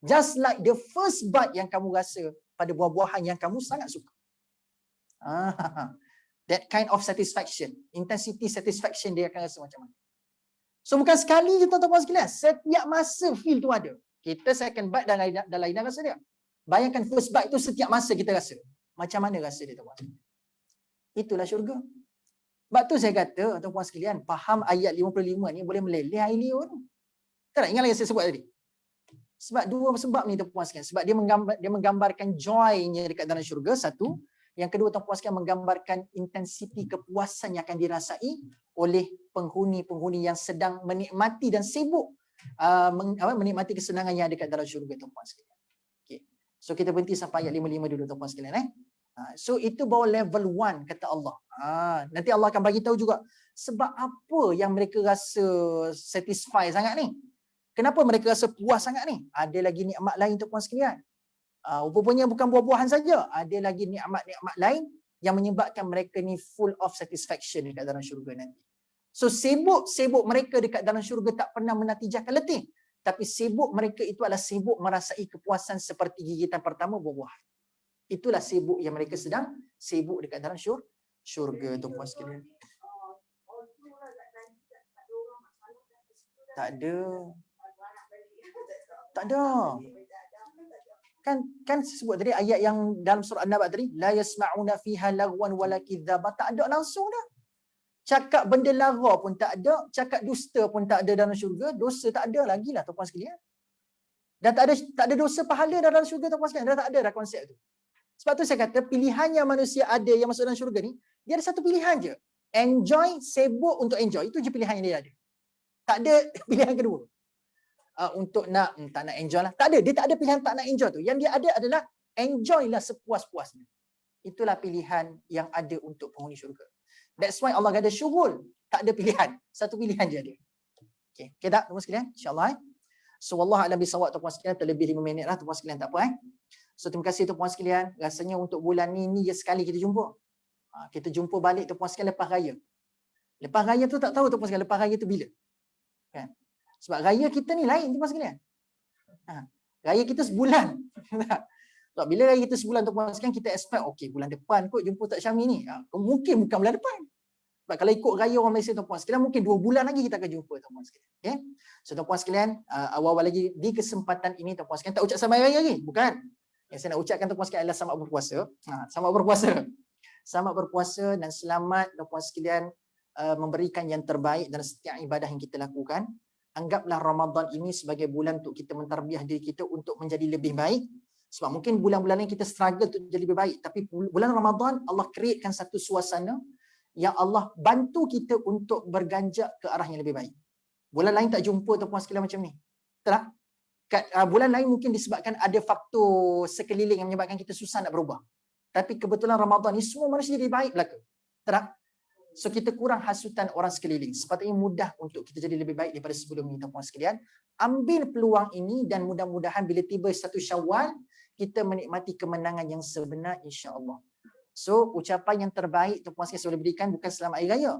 Just like the first bite yang kamu rasa pada buah-buahan yang kamu sangat suka. That kind of satisfaction, intensity satisfaction dia akan rasa macam mana. So bukan sekali je tuan-tuan sekalian, setiap masa feel tu ada. Kita second bite dah lain dah rasa dia. Bayangkan first bite tu setiap masa kita rasa. Macam mana rasa dia tuan? Itulah syurga. Sebab tu saya kata, tuan-tuan sekalian, faham ayat 55 ni boleh meleleh air liur. Tak nak ingat lagi saya sebut tadi. Sebab dua sebab ni tuan-tuan sekalian. Sebab dia menggambarkan joy-nya dekat dalam syurga, satu. Yang kedua, tuan-tuan sekalian, menggambarkan intensiti kepuasan yang akan dirasai oleh penghuni-penghuni yang sedang menikmati dan sibuk menikmati kesenangan yang ada dekat dalam syurga, tuan-tuan sekalian. Okay. So kita berhenti sampai ayat 55 dulu, tuan-tuan sekalian. So itu baru level 1 kata Allah. Nanti Allah akan bagi tahu juga sebab apa yang mereka rasa satisfy sangat ni. Kenapa mereka rasa puas sangat ni? Ada lagi nikmat lain, tuan-tuan sekalian. Rupanya bukan buah-buahan saja, ada lagi nikmat-nikmat lain yang menyebabkan mereka ni full of satisfaction dekat dalam syurga nanti. So sibuk mereka dekat dalam syurga tak pernah menatijahkan letih, tapi sibuk mereka itu adalah sibuk merasai kepuasan seperti gigitan pertama buah-buahan. Itulah sibuk yang mereka sedang sibuk dekat dalam syurga, tuan-tuan sekalian. Tak ada. Kan sebut tadi ayat yang dalam surah An-Naba tadi, la yasma'una fiha lagwan wala kidzaba, tak ada langsung dah. Cakap benda lara pun tak ada, cakap dusta pun tak ada dalam syurga, dosa tak ada lagi lah, tuan-tuan sekalian. Dan tak ada dosa pahala dalam syurga, tuan-tuan sekalian. Dah tak ada dah konsep tu. Sebab tu saya kata pilihan yang manusia ada yang masuk dalam syurga ni, dia ada satu pilihan je. Enjoy, sibuk untuk enjoy. Itu je pilihan yang dia ada. Tak ada pilihan kedua. Untuk tak nak enjoy lah. Tak ada. Dia tak ada pilihan tak nak enjoy tu. Yang dia ada adalah enjoy lah sepuas-puasnya. Itulah pilihan yang ada untuk penghuni syurga. That's why Allah kata syuhul. Tak ada pilihan. Satu pilihan je ada. Okay tak tuan-tuan sekalian? InsyaAllah. So wallahu a'lam bisawab, tuan-tuan sekalian. Terlebih 5 minit lah tuan-tuan sekalian. Tak apa So terima kasih tuan-tuan sekalian. Rasanya untuk bulan ni je sekali kita jumpa. Kita jumpa balik tuan-tuan sekalian lepas raya. Lepas raya tu tak tahu tuan-tuan sekalian. Lepas raya tu bila? Kan? Sebab raya kita ni lain tuan-tuan sekalian. Raya kita sebulan. Sebab bila raya kita sebulan tuan-tuan sekalian, kita expect okey bulan depan kot jumpa tak Syami ni. Mungkin bukan bulan depan. Sebab kalau ikut raya orang Malaysia tuan-tuan sekalian, mungkin 2 bulan lagi kita akan jumpa tuan-tuan sekalian. Okay? So tuan-tuan sekalian, awal-awal lagi di kesempatan ini tuan-tuan sekalian tak ucap selamat raya lagi. Bukan. Yang saya nak ucapkan tuan-tuan sekalian adalah selamat berpuasa. Selamat berpuasa. Selamat berpuasa dan selamat tuan-tuan sekalian memberikan yang terbaik dalam setiap ibadah yang kita lakukan. Anggaplah Ramadan ini sebagai bulan untuk kita mentarbiah diri kita untuk menjadi lebih baik. Sebab mungkin bulan-bulan ini kita struggle untuk jadi lebih baik. Tapi bulan Ramadan Allah createkan satu suasana yang Allah bantu kita untuk berganjak ke arah yang lebih baik. Bulan lain tak jumpa tuan-tuan sekalian macam ni. Betul tak? Bulan lain mungkin disebabkan ada faktor sekeliling yang menyebabkan kita susah nak berubah. Tapi kebetulan Ramadan ni semua manusia jadi baik belaka. Betul tak? So kita kurang hasutan orang sekeliling. Sepatutnya mudah untuk kita jadi lebih baik daripada sebelum ini tuan-tuan sekalian. Ambil peluang ini dan mudah-mudahan bila tiba 1 Syawal kita menikmati kemenangan yang sebenar insya-Allah. So ucapan yang terbaik tuan-tuan sekalian saya boleh berikan bukan selamat hari raya.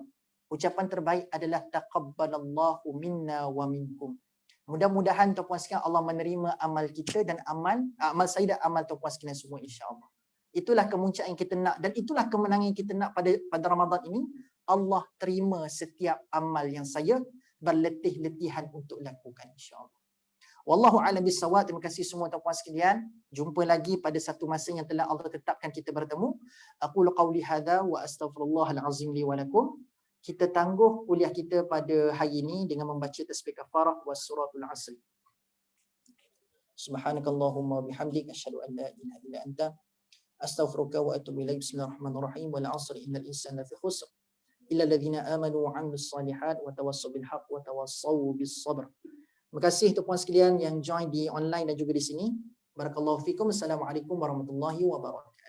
Ucapan terbaik adalah taqabbalallahu minna wa minkum. Mudah-mudahan tuan-tuan sekalian Allah menerima amal kita dan amal saya dan amal tuan-tuan sekalian semua insya-Allah. Itulah kemuncaan yang kita nak dan itulah kemenangan yang kita nak pada Ramadan ini. Allah terima setiap amal yang saya berletih-letihan untuk lakukan insya-Allah. Wallahu a'lam bissawab. Terima kasih semua tuan-tuan sekalian. Jumpa lagi pada satu masa yang telah Allah tetapkan kita bertemu. Aqulu qawli hadza wa astaghfirullahal azim li wa lakum. Kita tangguh kuliah kita pada hari ini dengan membaca tasbih kafarah was suratul asr. Subhanakallahumma bihamdik asyhadu an la ilaha illa anta astaghfiruka wa atubu ilaik. Bismillahirrahmanirrahim. Wal 'asri innal insana lafi khusr illa alladhina amanu wa 'amilus solihat wa tawassaw bil haqq wa tawassaw bis sabr. Terima kasih tuan-tuan sekalian yang join di online dan juga di sini. Barakallahu fikum. Assalamualaikum warahmatullahi wabarakatuh.